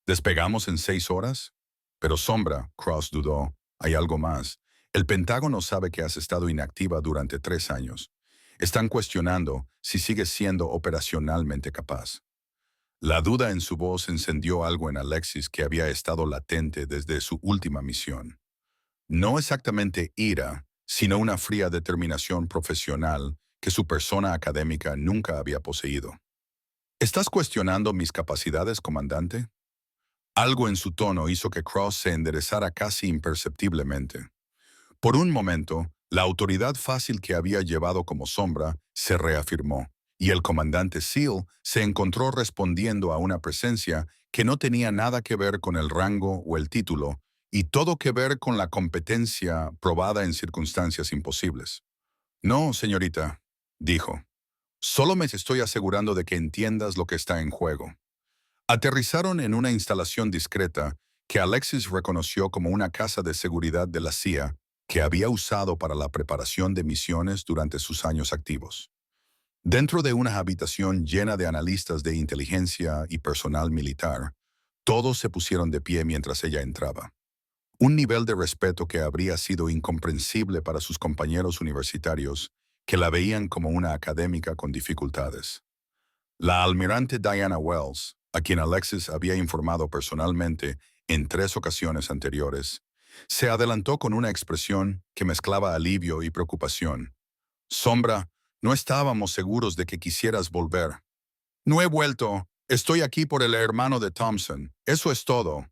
¿despegamos en 6 horas? Pero Sombra, Cross dudó, hay algo más. El Pentágono sabe que has estado inactiva durante 3 años. Están cuestionando si sigues siendo operacionalmente capaz. La duda en su voz encendió algo en Alexis que había estado latente desde su última misión. No exactamente ira, sino una fría determinación profesional que su persona académica nunca había poseído. ¿Estás cuestionando mis capacidades, comandante? Algo en su tono hizo que Cross se enderezara casi imperceptiblemente. Por un momento, la autoridad fácil que había llevado como sombra se reafirmó, y el comandante Seal se encontró respondiendo a una presencia que no tenía nada que ver con el rango o el título, y todo que ver con la competencia probada en circunstancias imposibles. No, señorita, dijo. Solo me estoy asegurando de que entiendas lo que está en juego. Aterrizaron en una instalación discreta que Alexis reconoció como una casa de seguridad de la CIA que había usado para la preparación de misiones durante sus años activos. Dentro de una habitación llena de analistas de inteligencia y personal militar, todos se pusieron de pie mientras ella entraba. Un nivel de respeto que habría sido incomprensible para sus compañeros universitarios, que la veían como una académica con dificultades. La almirante Diana Wells, a quien Alexis había informado personalmente en 3 ocasiones anteriores, se adelantó con una expresión que mezclaba alivio y preocupación. Sombra, no estábamos seguros de que quisieras volver. No he vuelto. Estoy aquí por el hermano de Thompson. Eso es todo.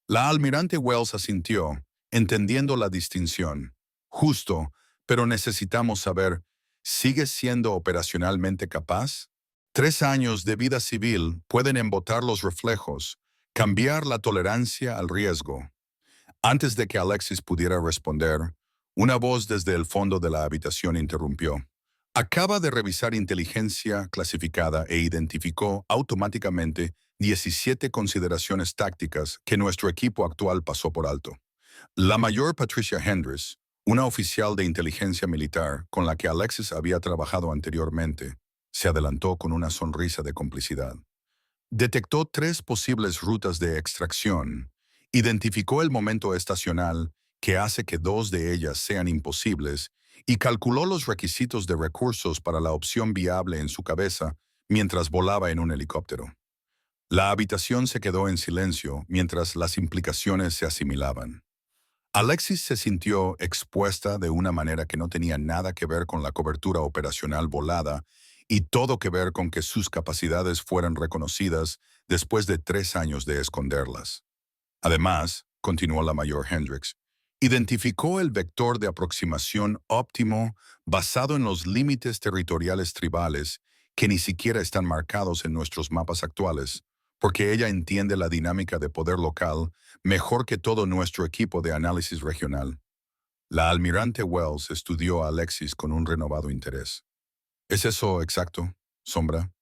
La almirante Wells asintió, entendiendo la distinción. Justo, pero necesitamos saber, ¿sigues siendo operacionalmente capaz? 3 años de vida civil pueden embotar los reflejos, cambiar la tolerancia al riesgo. Antes de que Alexis pudiera responder, una voz desde el fondo de la habitación interrumpió. Acaba de revisar inteligencia clasificada e identificó automáticamente 17 consideraciones tácticas que nuestro equipo actual pasó por alto. La mayor Patricia Hendricks, una oficial de inteligencia militar con la que Alexis había trabajado anteriormente, se adelantó con una sonrisa de complicidad. Detectó 3 posibles rutas de extracción, identificó el momento estacional que hace que 2 de ellas sean imposibles y calculó los requisitos de recursos para la opción viable en su cabeza mientras volaba en un helicóptero. La habitación se quedó en silencio mientras las implicaciones se asimilaban. Alexis se sintió expuesta de una manera que no tenía nada que ver con la cobertura operacional volada y todo que ver con que sus capacidades fueran reconocidas después de 3 años de esconderlas. Además, continuó la mayor Hendricks, identificó el vector de aproximación óptimo basado en los límites territoriales tribales que ni siquiera están marcados en nuestros mapas actuales, porque ella entiende la dinámica de poder local mejor que todo nuestro equipo de análisis regional. La almirante Wells estudió a Alexis con un renovado interés. ¿Es eso exacto, Sombra?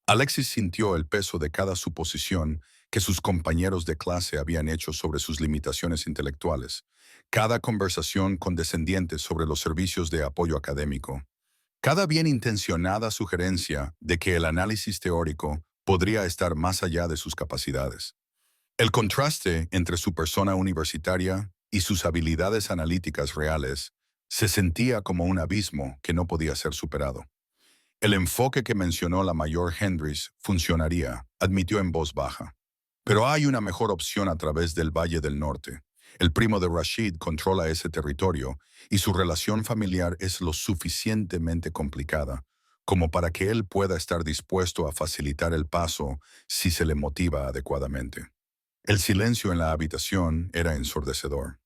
Alexis sintió el peso de cada suposición que sus compañeros de clase habían hecho sobre sus limitaciones intelectuales, cada conversación condescendiente sobre los servicios de apoyo académico, cada bien intencionada sugerencia de que el análisis teórico podría estar más allá de sus capacidades. El contraste entre su persona universitaria y sus habilidades analíticas reales se sentía como un abismo que no podía ser superado. El enfoque que mencionó la mayor Hendricks funcionaría, admitió en voz baja. Pero hay una mejor opción a través del Valle del Norte. El primo de Rashid controla ese territorio y su relación familiar es lo suficientemente complicada como para que él pueda estar dispuesto a facilitar el paso si se le motiva adecuadamente. El silencio en la habitación era ensordecedor.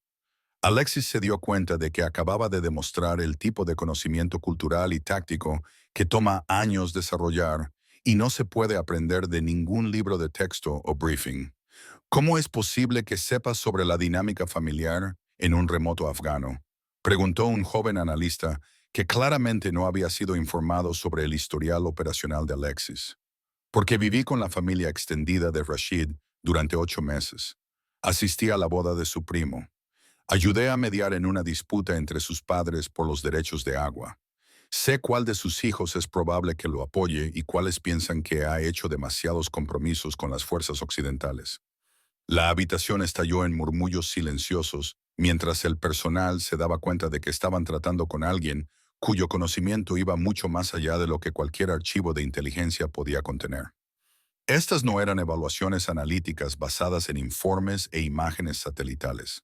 Alexis se dio cuenta de que acababa de demostrar el tipo de conocimiento cultural y táctico que toma años desarrollar y no se puede aprender de ningún libro de texto o briefing. ¿Cómo es posible que sepas sobre la dinámica familiar en un remoto afgano? Preguntó un joven analista que claramente no había sido informado sobre el historial operacional de Alexis. Porque viví con la familia extendida de Rashid durante 8 meses. Asistí a la boda de su primo. Ayudé a mediar en una disputa entre sus padres por los derechos de agua. Sé cuál de sus hijos es probable que lo apoye y cuáles piensan que ha hecho demasiados compromisos con las fuerzas occidentales. La habitación estalló en murmullos silenciosos mientras el personal se daba cuenta de que estaban tratando con alguien cuyo conocimiento iba mucho más allá de lo que cualquier archivo de inteligencia podía contener. Estas no eran evaluaciones analíticas basadas en informes e imágenes satelitales.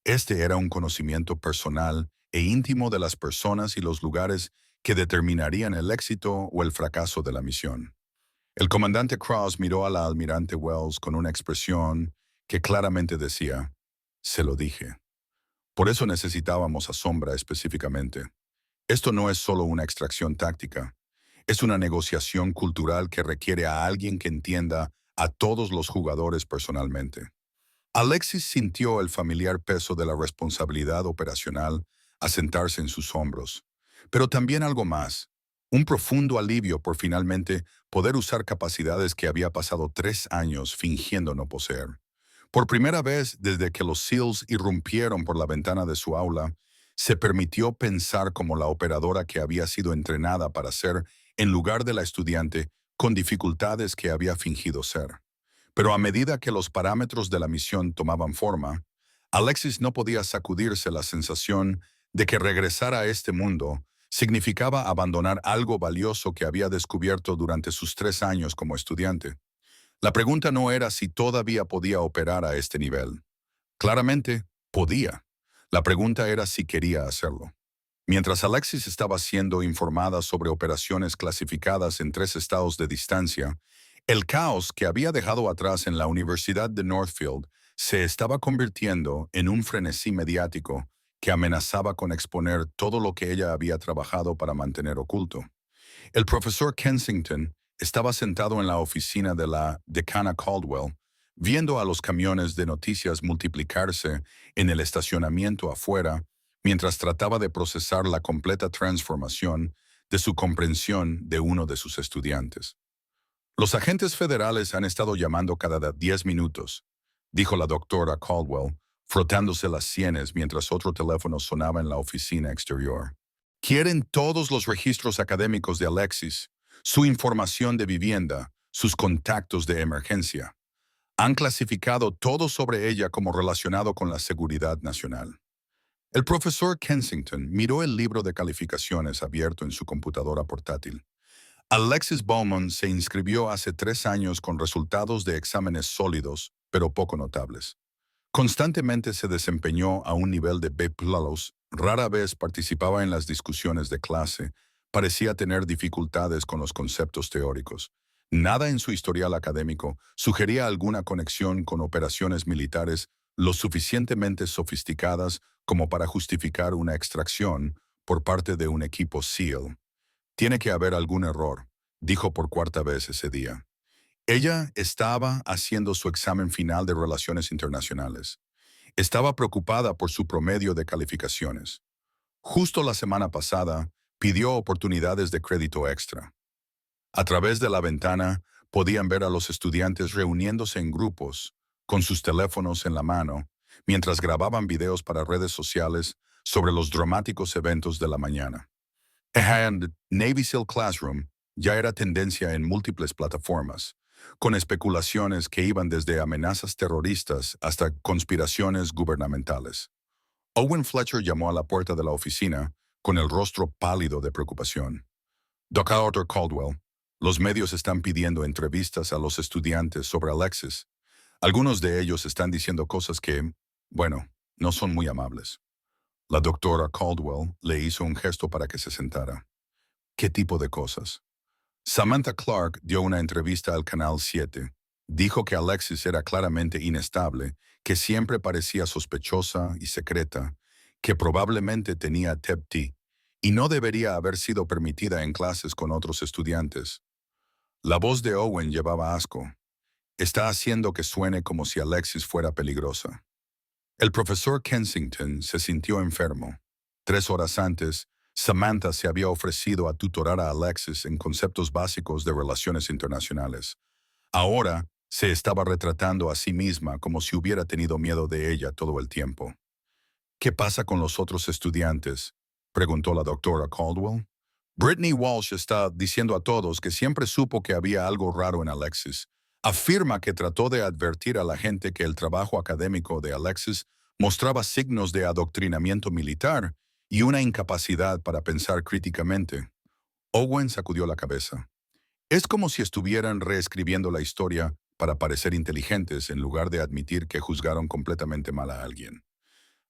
Este era un conocimiento personal e íntimo de las personas y los lugares que determinarían el éxito o el fracaso de la misión. El comandante Cross miró a la almirante Wells con una expresión que claramente decía, se lo dije. Por eso necesitábamos a Sombra específicamente. Esto no es solo una extracción táctica, es una negociación cultural que requiere a alguien que entienda a todos los jugadores personalmente. Alexis sintió el familiar peso de la responsabilidad operacional asentarse en sus hombros, pero también algo más, un profundo alivio por finalmente poder usar capacidades que había pasado 3 años fingiendo no poseer. Por primera vez desde que los SEALs irrumpieron por la ventana de su aula, se permitió pensar como la operadora que había sido entrenada para ser en lugar de la estudiante con dificultades que había fingido ser. Pero a medida que los parámetros de la misión tomaban forma, Alexis no podía sacudirse la sensación de que regresar a este mundo significaba abandonar algo valioso que había descubierto durante sus 3 años como estudiante. La pregunta no era si todavía podía operar a este nivel. Claramente, podía. La pregunta era si quería hacerlo. Mientras Alexis estaba siendo informada sobre operaciones clasificadas en 3 estados de distancia, el caos que había dejado atrás en la Universidad de Northfield se estaba convirtiendo en un frenesí mediático que amenazaba con exponer todo lo que ella había trabajado para mantener oculto. El profesor Kensington estaba sentado en la oficina de la decana Caldwell, viendo a los camiones de noticias multiplicarse en el estacionamiento afuera mientras trataba de procesar la completa transformación de su comprensión de uno de sus estudiantes. Los agentes federales han estado llamando cada 10 minutos, dijo la doctora Caldwell, frotándose las sienes mientras otro teléfono sonaba en la oficina exterior. Quieren todos los registros académicos de Alexis, su información de vivienda, sus contactos de emergencia. Han clasificado todo sobre ella como relacionado con la seguridad nacional. El profesor Kensington miró el libro de calificaciones abierto en su computadora portátil. Alexis Bowman se inscribió hace 3 años con resultados de exámenes sólidos, pero poco notables. Constantemente se desempeñó a un nivel de B+, rara vez participaba en las discusiones de clase, parecía tener dificultades con los conceptos teóricos. Nada en su historial académico sugería alguna conexión con operaciones militares lo suficientemente sofisticadas como para justificar una extracción por parte de un equipo SEAL. Tiene que haber algún error, dijo por 4ª vez ese día. Ella estaba haciendo su examen final de relaciones internacionales. Estaba preocupada por su promedio de calificaciones. Justo la semana pasada, pidió oportunidades de crédito extra. A través de la ventana, Podían ver a los estudiantes reuniéndose en grupos, con sus teléfonos en la mano, mientras grababan videos para redes sociales sobre los dramáticos eventos de la mañana. And Navy SEAL Classroom ya era tendencia en múltiples plataformas, con especulaciones que iban desde amenazas terroristas hasta conspiraciones gubernamentales. Owen Fletcher llamó a la puerta de la oficina con el rostro pálido de preocupación. Dr. Arthur Caldwell, los medios están pidiendo entrevistas a los estudiantes sobre Alexis. Algunos de ellos están diciendo cosas que, bueno, no son muy amables. La doctora Caldwell le hizo un gesto para que se sentara. ¿Qué tipo de cosas? Samantha Clark dio una entrevista al Canal 7. Dijo que Alexis era claramente inestable, que siempre parecía sospechosa y secreta, que probablemente tenía TEPT y no debería haber sido permitida en clases con otros estudiantes. La voz de Owen llevaba asco. Está haciendo que suene como si Alexis fuera peligrosa. El profesor Kensington se sintió enfermo. 3 horas antes, Samantha se había ofrecido a tutorar a Alexis en conceptos básicos de relaciones internacionales. Ahora, se estaba retratando a sí misma como si hubiera tenido miedo de ella todo el tiempo. ¿Qué pasa con los otros estudiantes?, preguntó la doctora Caldwell. Brittany Walsh está diciendo a todos que siempre supo que había algo raro en Alexis. Afirma que trató de advertir a la gente que el trabajo académico de Alexis mostraba signos de adoctrinamiento militar y una incapacidad para pensar críticamente. Owen sacudió la cabeza. Es como si estuvieran reescribiendo la historia para parecer inteligentes en lugar de admitir que juzgaron completamente mal a alguien.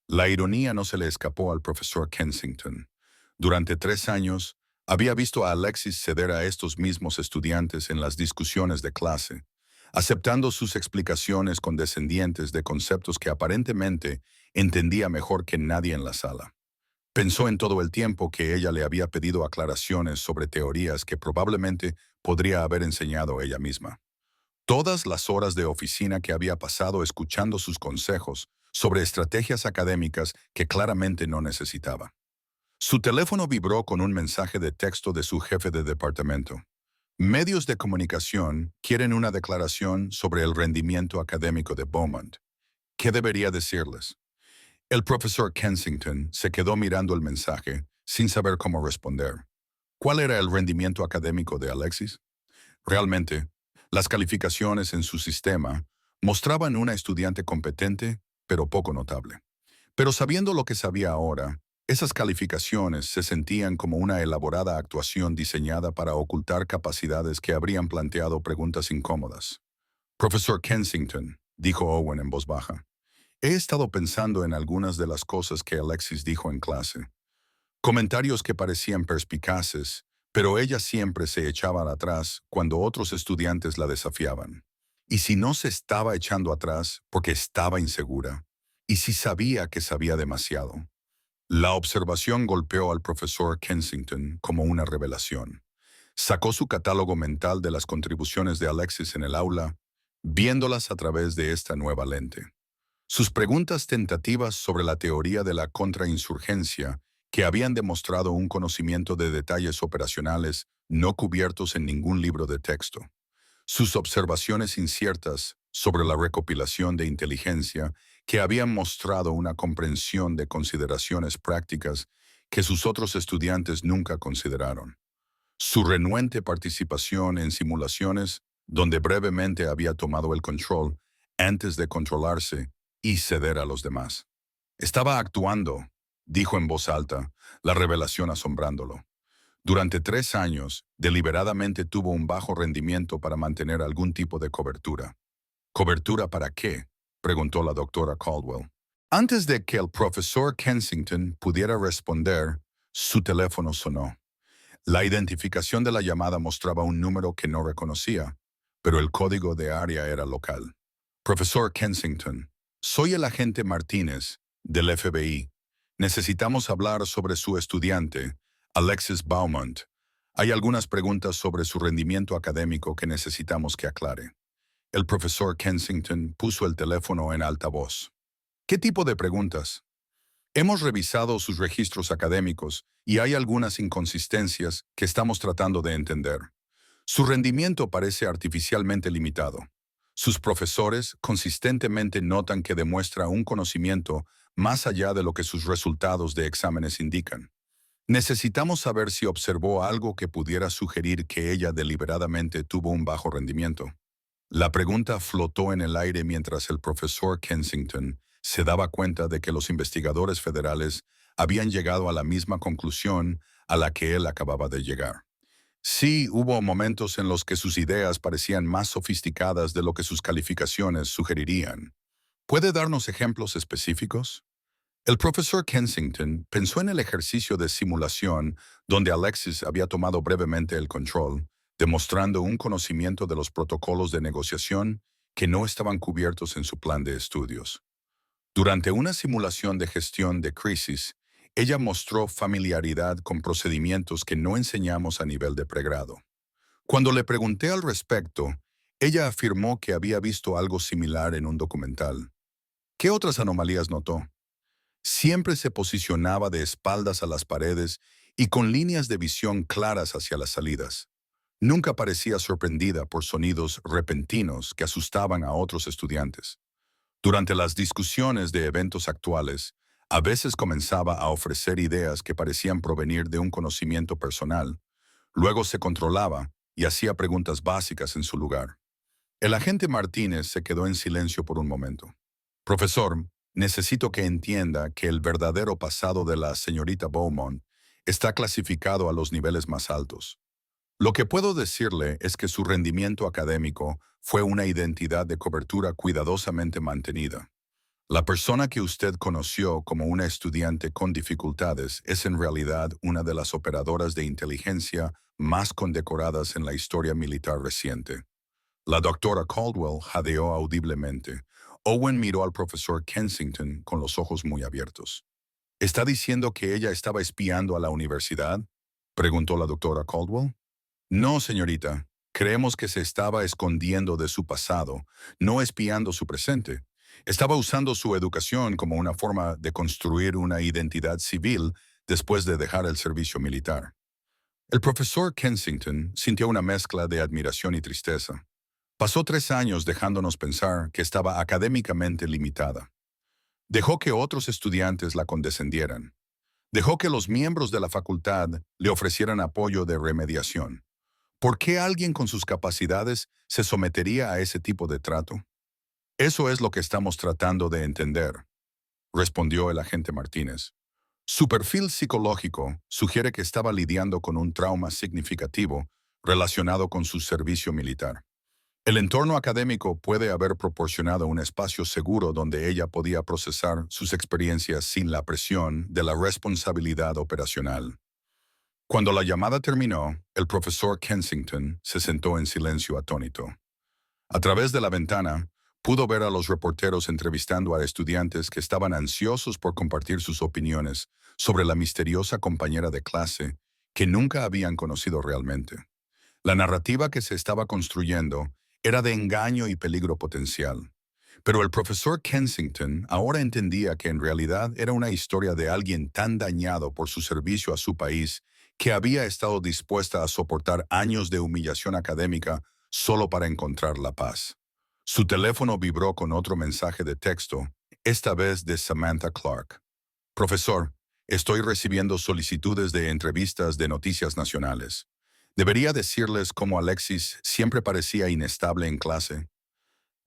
La ironía no se le escapó al profesor Kensington. Durante 3 años, había visto a Alexis ceder a estos mismos estudiantes en las discusiones de clase, aceptando sus explicaciones condescendientes de conceptos que aparentemente entendía mejor que nadie en la sala. Pensó en todo el tiempo que ella le había pedido aclaraciones sobre teorías que probablemente podría haber enseñado ella misma. Todas las horas de oficina que había pasado escuchando sus consejos sobre estrategias académicas que claramente no necesitaba. Su teléfono vibró con un mensaje de texto de su jefe de departamento. Medios de comunicación quieren una declaración sobre el rendimiento académico de Beaumont. ¿Qué debería decirles? El profesor Kensington se quedó mirando el mensaje sin saber cómo responder. ¿Cuál era el rendimiento académico de Alexis? Realmente, las calificaciones en su sistema mostraban una estudiante competente, pero poco notable. Pero sabiendo lo que sabía ahora, esas calificaciones se sentían como una elaborada actuación diseñada para ocultar capacidades que habrían planteado preguntas incómodas. Profesor Kensington, dijo Owen en voz baja, he estado pensando en algunas de las cosas que Alexis dijo en clase. Comentarios que parecían perspicaces, pero ella siempre se echaba atrás cuando otros estudiantes la desafiaban. ¿Y si no se estaba echando atrás porque estaba insegura? ¿Y si sabía que sabía demasiado? La observación golpeó al profesor Kensington como una revelación. Sacó su catálogo mental de las contribuciones de Alexis en el aula, viéndolas a través de esta nueva lente. Sus preguntas tentativas sobre la teoría de la contrainsurgencia, que habían demostrado un conocimiento de detalles operacionales no cubiertos en ningún libro de texto. Sus observaciones inciertas sobre la recopilación de inteligencia, que habían mostrado una comprensión de consideraciones prácticas que sus otros estudiantes nunca consideraron. Su renuente participación en simulaciones, donde brevemente había tomado el control antes de controlarse y ceder a los demás. Estaba actuando, dijo en voz alta, la revelación asombrándolo. Durante 3 años, deliberadamente tuvo un bajo rendimiento para mantener algún tipo de cobertura. ¿Cobertura para qué?, preguntó la doctora Caldwell. Antes de que el profesor Kensington pudiera responder, su teléfono sonó. La identificación de la llamada mostraba un número que no reconocía, pero el código de área era local. Profesor Kensington, soy el agente Martínez, del FBI. Necesitamos hablar sobre su estudiante, Alexis Beaumont. Hay algunas preguntas sobre su rendimiento académico que necesitamos que aclare. El profesor Kensington puso el teléfono en altavoz. ¿Qué tipo de preguntas? Hemos revisado sus registros académicos y hay algunas inconsistencias que estamos tratando de entender. Su rendimiento parece artificialmente limitado. Sus profesores consistentemente notan que demuestra un conocimiento más allá de lo que sus resultados de exámenes indican. Necesitamos saber si observó algo que pudiera sugerir que ella deliberadamente tuvo un bajo rendimiento. La pregunta flotó en el aire mientras el profesor Kensington se daba cuenta de que los investigadores federales habían llegado a la misma conclusión a la que él acababa de llegar. Sí, hubo momentos en los que sus ideas parecían más sofisticadas de lo que sus calificaciones sugerirían. ¿Puede darnos ejemplos específicos? El profesor Kensington pensó en el ejercicio de simulación donde Alexis había tomado brevemente el control, demostrando un conocimiento de los protocolos de negociación que no estaban cubiertos en su plan de estudios. Durante una simulación de gestión de crisis, ella mostró familiaridad con procedimientos que no enseñamos a nivel de pregrado. Cuando le pregunté al respecto, ella afirmó que había visto algo similar en un documental. ¿Qué otras anomalías notó? Siempre se posicionaba de espaldas a las paredes y con líneas de visión claras hacia las salidas. Nunca parecía sorprendida por sonidos repentinos que asustaban a otros estudiantes. Durante las discusiones de eventos actuales, a veces comenzaba a ofrecer ideas que parecían provenir de un conocimiento personal. Luego se controlaba y hacía preguntas básicas en su lugar. El agente Martínez se quedó en silencio por un momento. Profesor, necesito que entienda que el verdadero pasado de la señorita Beaumont está clasificado a los niveles más altos. Lo que puedo decirle es que su rendimiento académico fue una identidad de cobertura cuidadosamente mantenida. La persona que usted conoció como una estudiante con dificultades es en realidad una de las operadoras de inteligencia más condecoradas en la historia militar reciente. La doctora Caldwell jadeó audiblemente. Owen miró al profesor Kensington con los ojos muy abiertos. ¿Está diciendo que ella estaba espiando a la universidad?, preguntó la doctora Caldwell. No, señorita. Creemos que se estaba escondiendo de su pasado, no espiando su presente. Estaba usando su educación como una forma de construir una identidad civil después de dejar el servicio militar. El profesor Kensington sintió una mezcla de admiración y tristeza. Pasó 3 años dejándonos pensar que estaba académicamente limitada. Dejó que otros estudiantes la condescendieran. Dejó que los miembros de la facultad le ofrecieran apoyo de remediación. ¿Por qué alguien con sus capacidades se sometería a ese tipo de trato? Eso es lo que estamos tratando de entender, respondió el agente Martínez. Su perfil psicológico sugiere que estaba lidiando con un trauma significativo relacionado con su servicio militar. El entorno académico puede haber proporcionado un espacio seguro donde ella podía procesar sus experiencias sin la presión de la responsabilidad operacional. Cuando la llamada terminó, el profesor Kensington se sentó en silencio atónito. A través de la ventana, pudo ver a los reporteros entrevistando a estudiantes que estaban ansiosos por compartir sus opiniones sobre la misteriosa compañera de clase que nunca habían conocido realmente. La narrativa que se estaba construyendo era de engaño y peligro potencial. Pero el profesor Kensington ahora entendía que en realidad era una historia de alguien tan dañado por su servicio a su país que había estado dispuesta a soportar años de humillación académica solo para encontrar la paz. Su teléfono vibró con otro mensaje de texto, esta vez de Samantha Clark. Profesor, estoy recibiendo solicitudes de entrevistas de noticias nacionales. ¿Debería decirles cómo Alexis siempre parecía inestable en clase?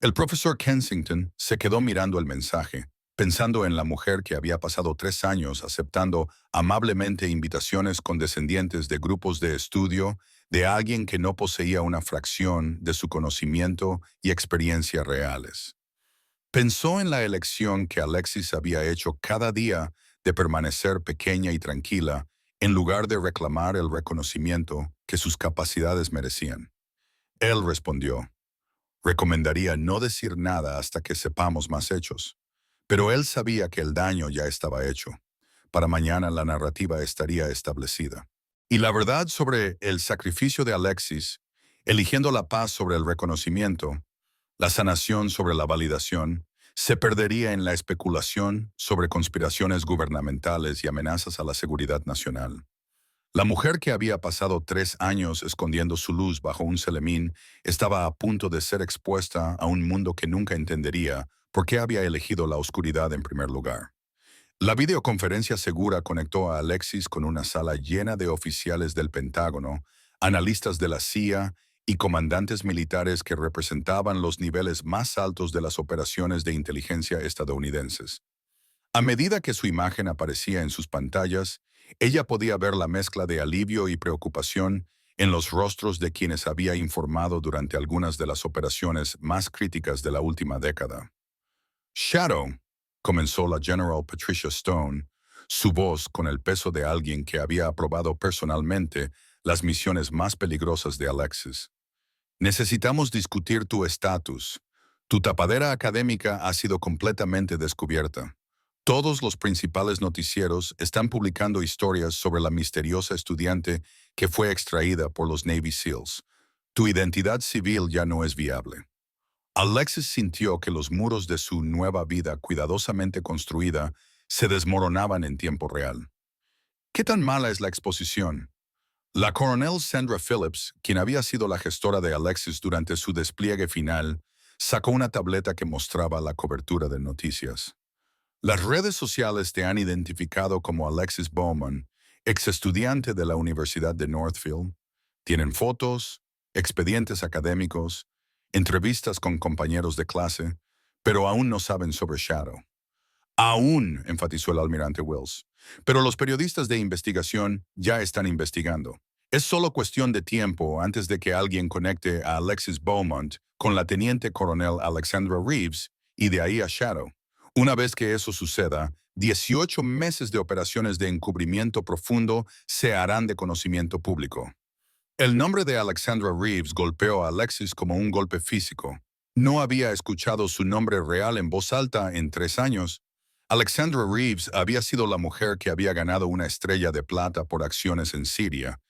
El profesor Kensington se quedó mirando el mensaje, pensando en la mujer que había pasado 3 años aceptando amablemente invitaciones condescendientes de grupos de estudio de alguien que no poseía una fracción de su conocimiento y experiencia reales. Pensó en la elección que Alexis había hecho cada día de permanecer pequeña y tranquila en lugar de reclamar el reconocimiento que sus capacidades merecían. Él respondió: recomendaría no decir nada hasta que sepamos más hechos. Pero él sabía que el daño ya estaba hecho. Para mañana la narrativa estaría establecida. Y la verdad sobre el sacrificio de Alexis, eligiendo la paz sobre el reconocimiento, la sanación sobre la validación, se perdería en la especulación sobre conspiraciones gubernamentales y amenazas a la seguridad nacional. La mujer que había pasado 3 años escondiendo su luz bajo un celemín estaba a punto de ser expuesta a un mundo que nunca entendería por qué había elegido la oscuridad en primer lugar. La videoconferencia segura conectó a Alexis con una sala llena de oficiales del Pentágono, analistas de la CIA y comandantes militares que representaban los niveles más altos de las operaciones de inteligencia estadounidenses. A medida que su imagen aparecía en sus pantallas, ella podía ver la mezcla de alivio y preocupación en los rostros de quienes había informado durante algunas de las operaciones más críticas de la última década. Shadow, comenzó la General Patricia Stone, su voz con el peso de alguien que había aprobado personalmente las misiones más peligrosas de Alexis. Necesitamos discutir tu estatus. Tu tapadera académica ha sido completamente descubierta. Todos los principales noticieros están publicando historias sobre la misteriosa estudiante que fue extraída por los Navy SEALs. Tu identidad civil ya no es viable. Alexis sintió que los muros de su nueva vida cuidadosamente construida se desmoronaban en tiempo real. ¿Qué tan mala es la exposición? La coronel Sandra Phillips, quien había sido la gestora de Alexis durante su despliegue final, sacó una tableta que mostraba la cobertura de noticias. Las redes sociales te han identificado como Alexis Bowman, ex estudiante de la Universidad de Northfield. Tienen fotos, expedientes académicos, entrevistas con compañeros de clase, pero aún no saben sobre Shadow. Aún, enfatizó el almirante Wills, pero los periodistas de investigación ya están investigando. Es solo cuestión de tiempo antes de que alguien conecte a Alexis Beaumont con la teniente coronel Alexandra Reeves y de ahí a Shadow. Una vez que eso suceda, 18 meses de operaciones de encubrimiento profundo se harán de conocimiento público. El nombre de Alexandra Reeves golpeó a Alexis como un golpe físico. No había escuchado su nombre real en voz alta en 3 años. Alexandra Reeves había sido la mujer que había ganado una estrella de plata por acciones en Siria,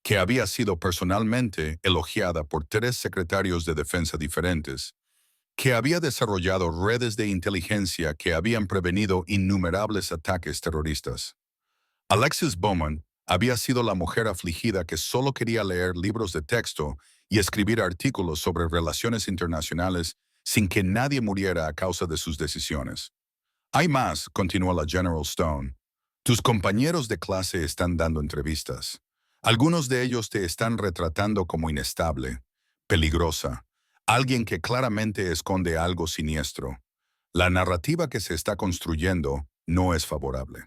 que había sido personalmente elogiada por 3 secretarios de defensa diferentes, que había desarrollado redes de inteligencia que habían prevenido innumerables ataques terroristas. Alexis Bowman había sido la mujer afligida que solo quería leer libros de texto y escribir artículos sobre relaciones internacionales sin que nadie muriera a causa de sus decisiones. Hay más, continuó la General Stone. Tus compañeros de clase están dando entrevistas. Algunos de ellos te están retratando como inestable, peligrosa, alguien que claramente esconde algo siniestro. La narrativa que se está construyendo no es favorable.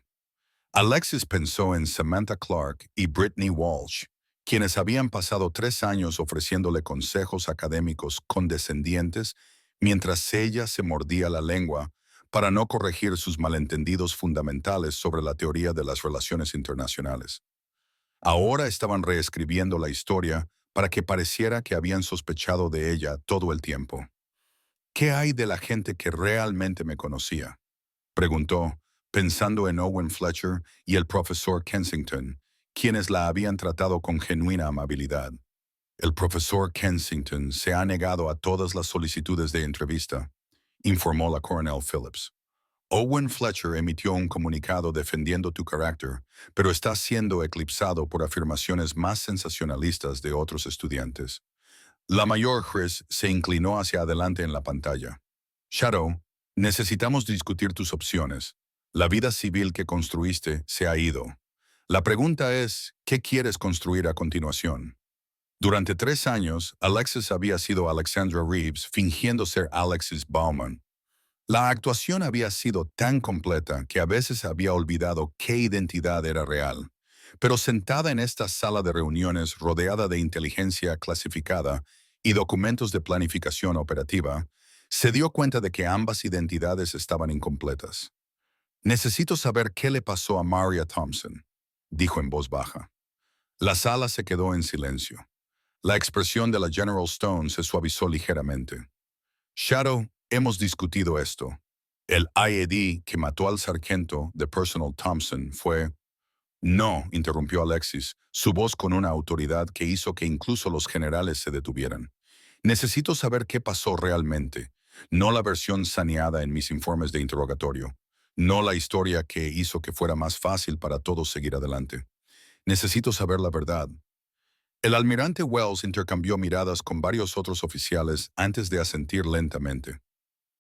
Alexis pensó en Samantha Clark y Brittany Walsh, quienes habían pasado 3 años ofreciéndole consejos académicos condescendientes mientras ella se mordía la lengua para no corregir sus malentendidos fundamentales sobre la teoría de las relaciones internacionales. Ahora estaban reescribiendo la historia para que pareciera que habían sospechado de ella todo el tiempo. ¿Qué hay de la gente que realmente me conocía?, preguntó, pensando en Owen Fletcher y el profesor Kensington, quienes la habían tratado con genuina amabilidad. El profesor Kensington se ha negado a todas las solicitudes de entrevista, informó la coronel Phillips. Owen Fletcher emitió un comunicado defendiendo tu carácter, pero está siendo eclipsado por afirmaciones más sensacionalistas de otros estudiantes. La mayor Chris se inclinó hacia adelante en la pantalla. Shadow, necesitamos discutir tus opciones. La vida civil que construiste se ha ido. La pregunta es, ¿qué quieres construir a continuación? Durante 3 años, Alexis había sido Alexandra Reeves fingiendo ser Alexis Bowman. La actuación había sido tan completa que a veces había olvidado qué identidad era real. Pero sentada en esta sala de reuniones rodeada de inteligencia clasificada y documentos de planificación operativa, se dio cuenta de que ambas identidades estaban incompletas. Necesito saber qué le pasó a Maria Thompson, dijo en voz baja. La sala se quedó en silencio. La expresión de la General Stone se suavizó ligeramente. Shadow, hemos discutido esto. El IED que mató al sargento de Personal Thompson fue... No, interrumpió Alexis, su voz con una autoridad que hizo que incluso los generales se detuvieran. Necesito saber qué pasó realmente, no la versión saneada en mis informes de interrogatorio, no la historia que hizo que fuera más fácil para todos seguir adelante. Necesito saber la verdad. El almirante Wells intercambió miradas con varios otros oficiales antes de asentir lentamente.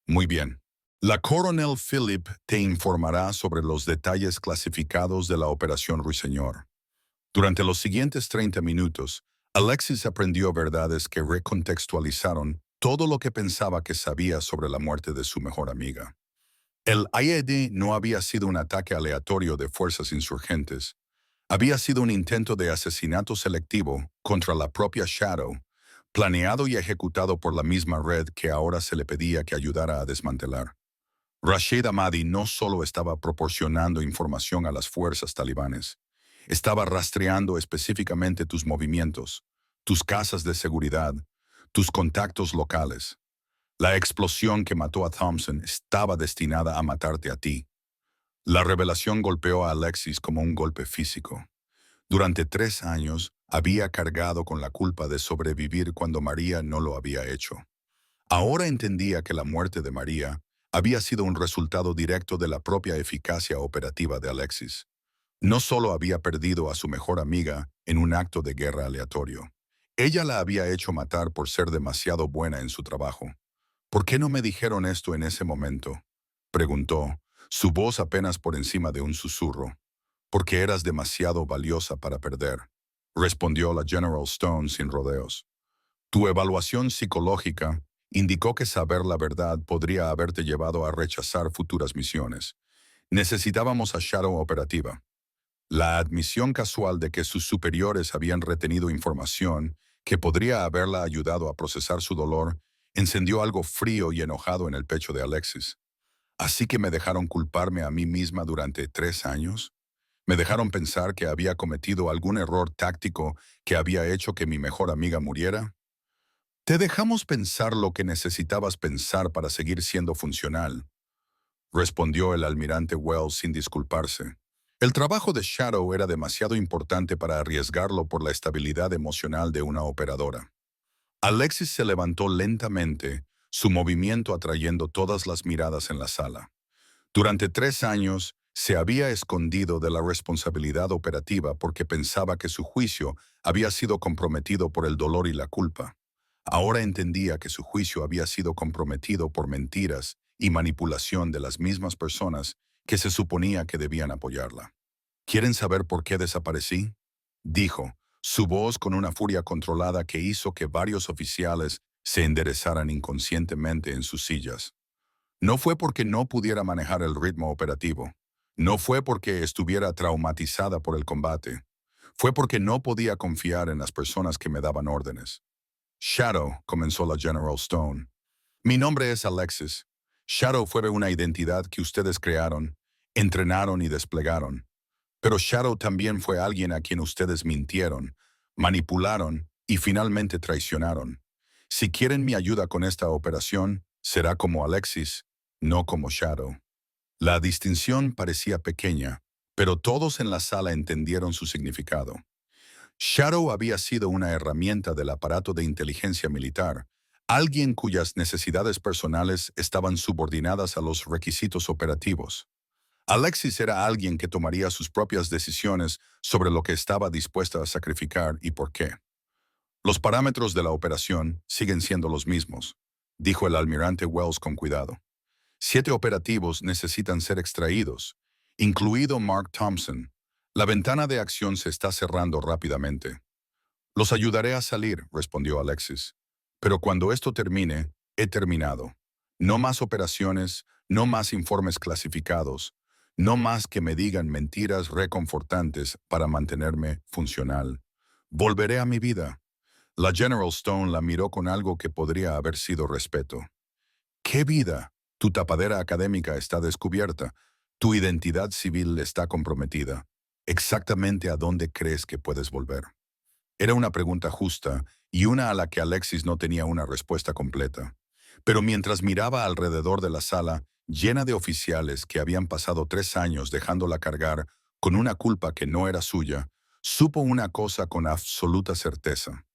Muy bien. La coronel Philip te informará sobre los detalles clasificados de la operación Ruiseñor. Durante los siguientes 30 minutos, Alexis aprendió verdades que recontextualizaron todo lo que pensaba que sabía sobre la muerte de su mejor amiga. El IED no había sido un ataque aleatorio de fuerzas insurgentes. Había sido un intento de asesinato selectivo contra la propia Shadow, planeado y ejecutado por la misma red que ahora se le pedía que ayudara a desmantelar. Rashid Ahmadi no solo estaba proporcionando información a las fuerzas talibanes, estaba rastreando específicamente tus movimientos, tus casas de seguridad, tus contactos locales. La explosión que mató a Thompson estaba destinada a matarte a ti. La revelación golpeó a Alexis como un golpe físico. Durante 3 años había cargado con la culpa de sobrevivir cuando María no lo había hecho. Ahora entendía que la muerte de María había sido un resultado directo de la propia eficacia operativa de Alexis. No solo había perdido a su mejor amiga en un acto de guerra aleatorio. Ella la había hecho matar por ser demasiado buena en su trabajo. ¿Por qué no me dijeron esto en ese momento?, preguntó, su voz apenas por encima de un susurro. Porque eras demasiado valiosa para perder, respondió la General Stone sin rodeos. Tu evaluación psicológica indicó que saber la verdad podría haberte llevado a rechazar futuras misiones. Necesitábamos a Shadow operativa. La admisión casual de que sus superiores habían retenido información que podría haberla ayudado a procesar su dolor encendió algo frío y enojado en el pecho de Alexis. ¿Así que me dejaron culparme a mí misma durante 3 años? ¿Me dejaron pensar que había cometido algún error táctico que había hecho que mi mejor amiga muriera? Te dejamos pensar lo que necesitabas pensar para seguir siendo funcional, respondió el almirante Wells sin disculparse. El trabajo de Shadow era demasiado importante para arriesgarlo por la estabilidad emocional de una operadora. Alexis se levantó lentamente, su movimiento atrayendo todas las miradas en la sala. Durante 3 años, se había escondido de la responsabilidad operativa porque pensaba que su juicio había sido comprometido por el dolor y la culpa. Ahora entendía que su juicio había sido comprometido por mentiras y manipulación de las mismas personas que se suponía que debían apoyarla. ¿Quieren saber por qué desaparecí?, dijo, su voz con una furia controlada que hizo que varios oficiales se enderezaran inconscientemente en sus sillas. No fue porque no pudiera manejar el ritmo operativo. No fue porque estuviera traumatizada por el combate. Fue porque no podía confiar en las personas que me daban órdenes. Shadow, comenzó la General Stone. Mi nombre es Alexis. Shadow fue una identidad que ustedes crearon, entrenaron y desplegaron. Pero Shadow también fue alguien a quien ustedes mintieron, manipularon y finalmente traicionaron. Si quieren mi ayuda con esta operación, será como Alexis, no como Shadow. La distinción parecía pequeña, pero todos en la sala entendieron su significado. Shadow había sido una herramienta del aparato de inteligencia militar, alguien cuyas necesidades personales estaban subordinadas a los requisitos operativos. Alexis era alguien que tomaría sus propias decisiones sobre lo que estaba dispuesta a sacrificar y por qué. Los parámetros de la operación siguen siendo los mismos, dijo el almirante Wells con cuidado. 7 operativos necesitan ser extraídos, incluido Mark Thompson. La ventana de acción se está cerrando rápidamente. Los ayudaré a salir, respondió Alexis. Pero cuando esto termine, he terminado. No más operaciones, no más informes clasificados, no más que me digan mentiras reconfortantes para mantenerme funcional. Volveré a mi vida. La General Stone la miró con algo que podría haber sido respeto. ¿Qué vida? Tu tapadera académica está descubierta. Tu identidad civil está comprometida. ¿Exactamente a dónde crees que puedes volver? Era una pregunta justa y una a la que Alexis no tenía una respuesta completa. Pero mientras miraba alrededor de la sala, llena de oficiales que habían pasado 3 años dejándola cargar con una culpa que no era suya, supo una cosa con absoluta certeza.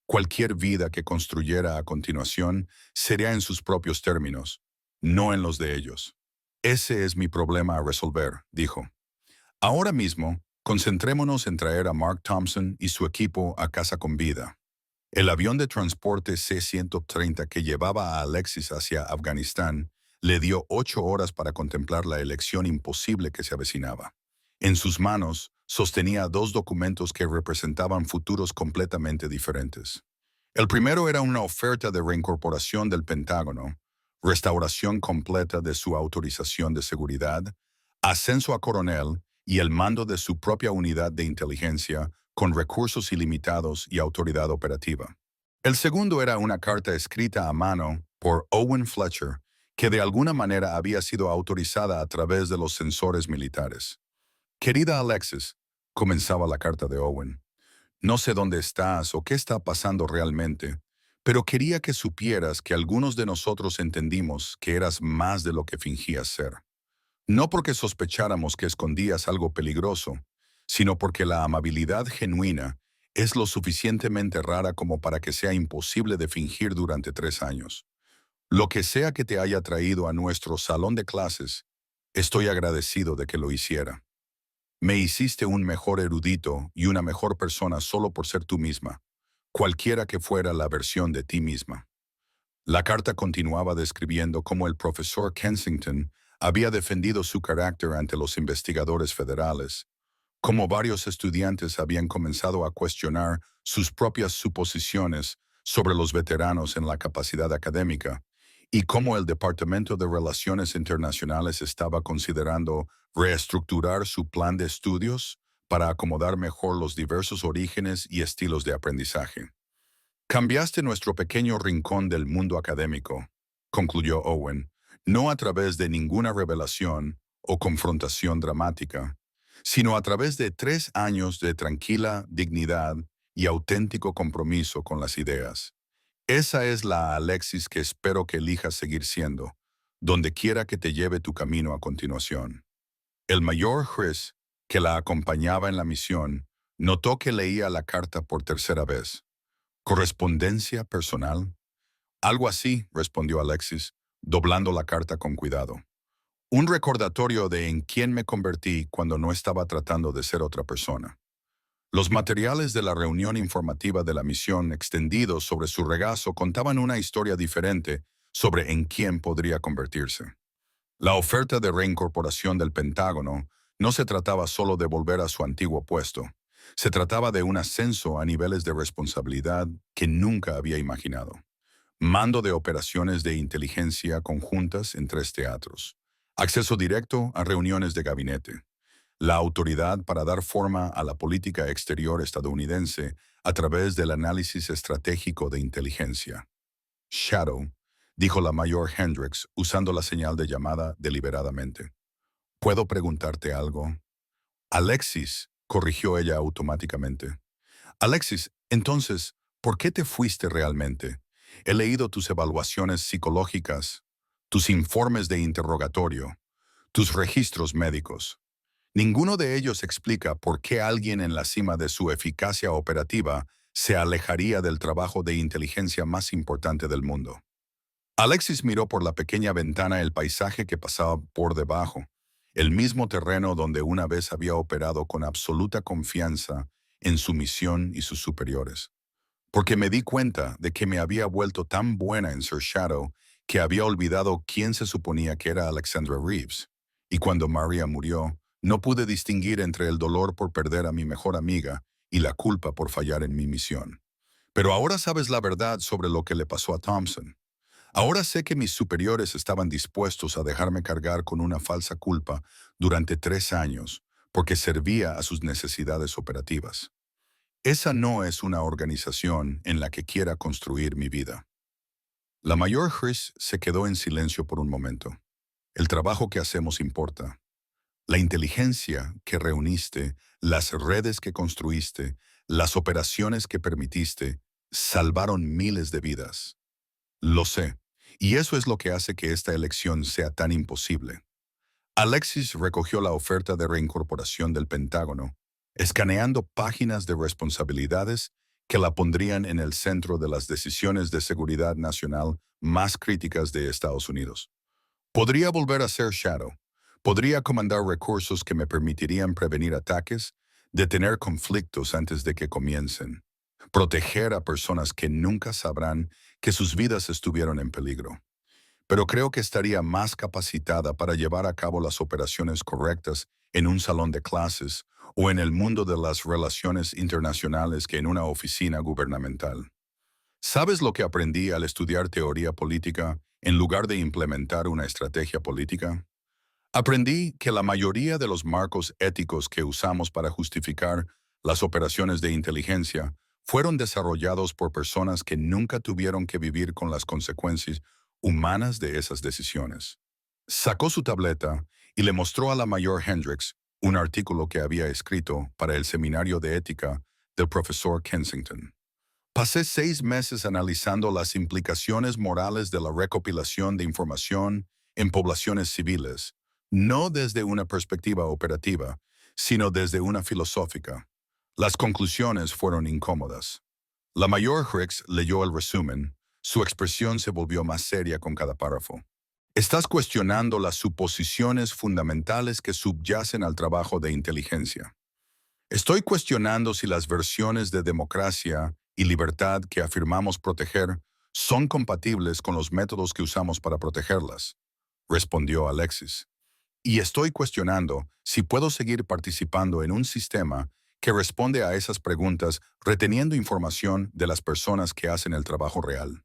Cualquier vida que construyera a continuación sería en sus propios términos, no en los de ellos. Ese es mi problema a resolver, dijo. Ahora mismo, Concentrémonos en traer a Mark Thompson y su equipo a casa con vida. El avión de transporte C-130 que llevaba a Alexis hacia Afganistán le dio 8 horas para contemplar la elección imposible que se avecinaba. En sus manos sostenía 2 documentos que representaban futuros completamente diferentes. El primero era una oferta de reincorporación del Pentágono, restauración completa de su autorización de seguridad, ascenso a coronel y el mando de su propia unidad de inteligencia con recursos ilimitados y autoridad operativa. El segundo era una carta escrita a mano por Owen Fletcher, que de alguna manera había sido autorizada a través de los sensores militares. Querida Alexis, comenzaba la carta de Owen, no sé dónde estás o qué está pasando realmente, pero quería que supieras que algunos de nosotros entendimos que eras más de lo que fingías ser. No porque sospecháramos que escondías algo peligroso, sino porque la amabilidad genuina es lo suficientemente rara como para que sea imposible de fingir durante 3 años. Lo que sea que te haya traído a nuestro salón de clases, estoy agradecido de que lo hiciera. Me hiciste un mejor erudito y una mejor persona solo por ser tú misma, cualquiera que fuera la versión de ti misma. La carta continuaba describiendo cómo el profesor Kensington había defendido su carácter ante los investigadores federales, cómo varios estudiantes habían comenzado a cuestionar sus propias suposiciones sobre los veteranos en la capacidad académica, y cómo el Departamento de Relaciones Internacionales estaba considerando reestructurar su plan de estudios para acomodar mejor los diversos orígenes y estilos de aprendizaje. Cambiaste nuestro pequeño rincón del mundo académico, concluyó Owen, no a través de ninguna revelación o confrontación dramática, sino a través de 3 años de tranquila dignidad y auténtico compromiso con las ideas. Esa es la Alexis que espero que elijas seguir siendo, donde quiera que te lleve tu camino a continuación. El mayor Chris, que la acompañaba en la misión, notó que leía la carta por tercera vez. ¿Correspondencia personal? Algo así, respondió Alexis, doblando la carta con cuidado. Un recordatorio de en quién me convertí cuando no estaba tratando de ser otra persona. Los materiales de la reunión informativa de la misión extendidos sobre su regazo contaban una historia diferente sobre en quién podría convertirse. La oferta de reincorporación del Pentágono no se trataba solo de volver a su antiguo puesto. Se trataba de un ascenso a niveles de responsabilidad que nunca había imaginado. Mando de operaciones de inteligencia conjuntas en 3 teatros. Acceso directo a reuniones de gabinete. La autoridad para dar forma a la política exterior estadounidense a través del análisis estratégico de inteligencia. Shadow, dijo la mayor Hendricks usando la señal de llamada deliberadamente. ¿Puedo preguntarte algo? Alexis, corrigió ella automáticamente. Alexis, entonces, ¿por qué te fuiste realmente? He leído tus evaluaciones psicológicas, tus informes de interrogatorio, tus registros médicos. Ninguno de ellos explica por qué alguien en la cima de su eficacia operativa se alejaría del trabajo de inteligencia más importante del mundo. Alexis miró por la pequeña ventana el paisaje que pasaba por debajo, el mismo terreno donde una vez había operado con absoluta confianza en su misión y sus superiores. Porque me di cuenta de que me había vuelto tan buena en Sir Shadow que había olvidado quién se suponía que era Alexandra Reeves. Y cuando Maria murió, no pude distinguir entre el dolor por perder a mi mejor amiga y la culpa por fallar en mi misión. Pero ahora sabes la verdad sobre lo que le pasó a Thompson. Ahora sé que mis superiores estaban dispuestos a dejarme cargar con una falsa culpa durante 3 años porque servía a sus necesidades operativas. Esa no es una organización en la que quiera construir mi vida. La mayor Chris se quedó en silencio por un momento. El trabajo que hacemos importa. La inteligencia que reuniste, las redes que construiste, las operaciones que permitiste, salvaron miles de vidas. Lo sé, y eso es lo que hace que esta elección sea tan imposible. Alexis recogió la oferta de reincorporación del Pentágono, escaneando páginas de responsabilidades que la pondrían en el centro de las decisiones de seguridad nacional más críticas de Estados Unidos. Podría volver a ser Shadow. Podría comandar recursos que me permitirían prevenir ataques, detener conflictos antes de que comiencen, proteger a personas que nunca sabrán que sus vidas estuvieron en peligro. Pero creo que estaría más capacitada para llevar a cabo las operaciones correctas en un salón de clases o en el mundo de las relaciones internacionales que en una oficina gubernamental. ¿Sabes lo que aprendí al estudiar teoría política en lugar de implementar una estrategia política? Aprendí que la mayoría de los marcos éticos que usamos para justificar las operaciones de inteligencia fueron desarrollados por personas que nunca tuvieron que vivir con las consecuencias humanas de esas decisiones. Sacó su tableta y le mostró a la mayor Hendricks un artículo que había escrito para el seminario de ética del profesor Kensington. Pasé 6 meses analizando las implicaciones morales de la recopilación de información en poblaciones civiles, no desde una perspectiva operativa, sino desde una filosófica. Las conclusiones fueron incómodas. La mayor Hicks leyó el resumen. Su expresión se volvió más seria con cada párrafo. Estás cuestionando las suposiciones fundamentales que subyacen al trabajo de inteligencia. Estoy cuestionando si las versiones de democracia y libertad que afirmamos proteger son compatibles con los métodos que usamos para protegerlas, respondió Alexis. Y estoy cuestionando si puedo seguir participando en un sistema que responde a esas preguntas reteniendo información de las personas que hacen el trabajo real.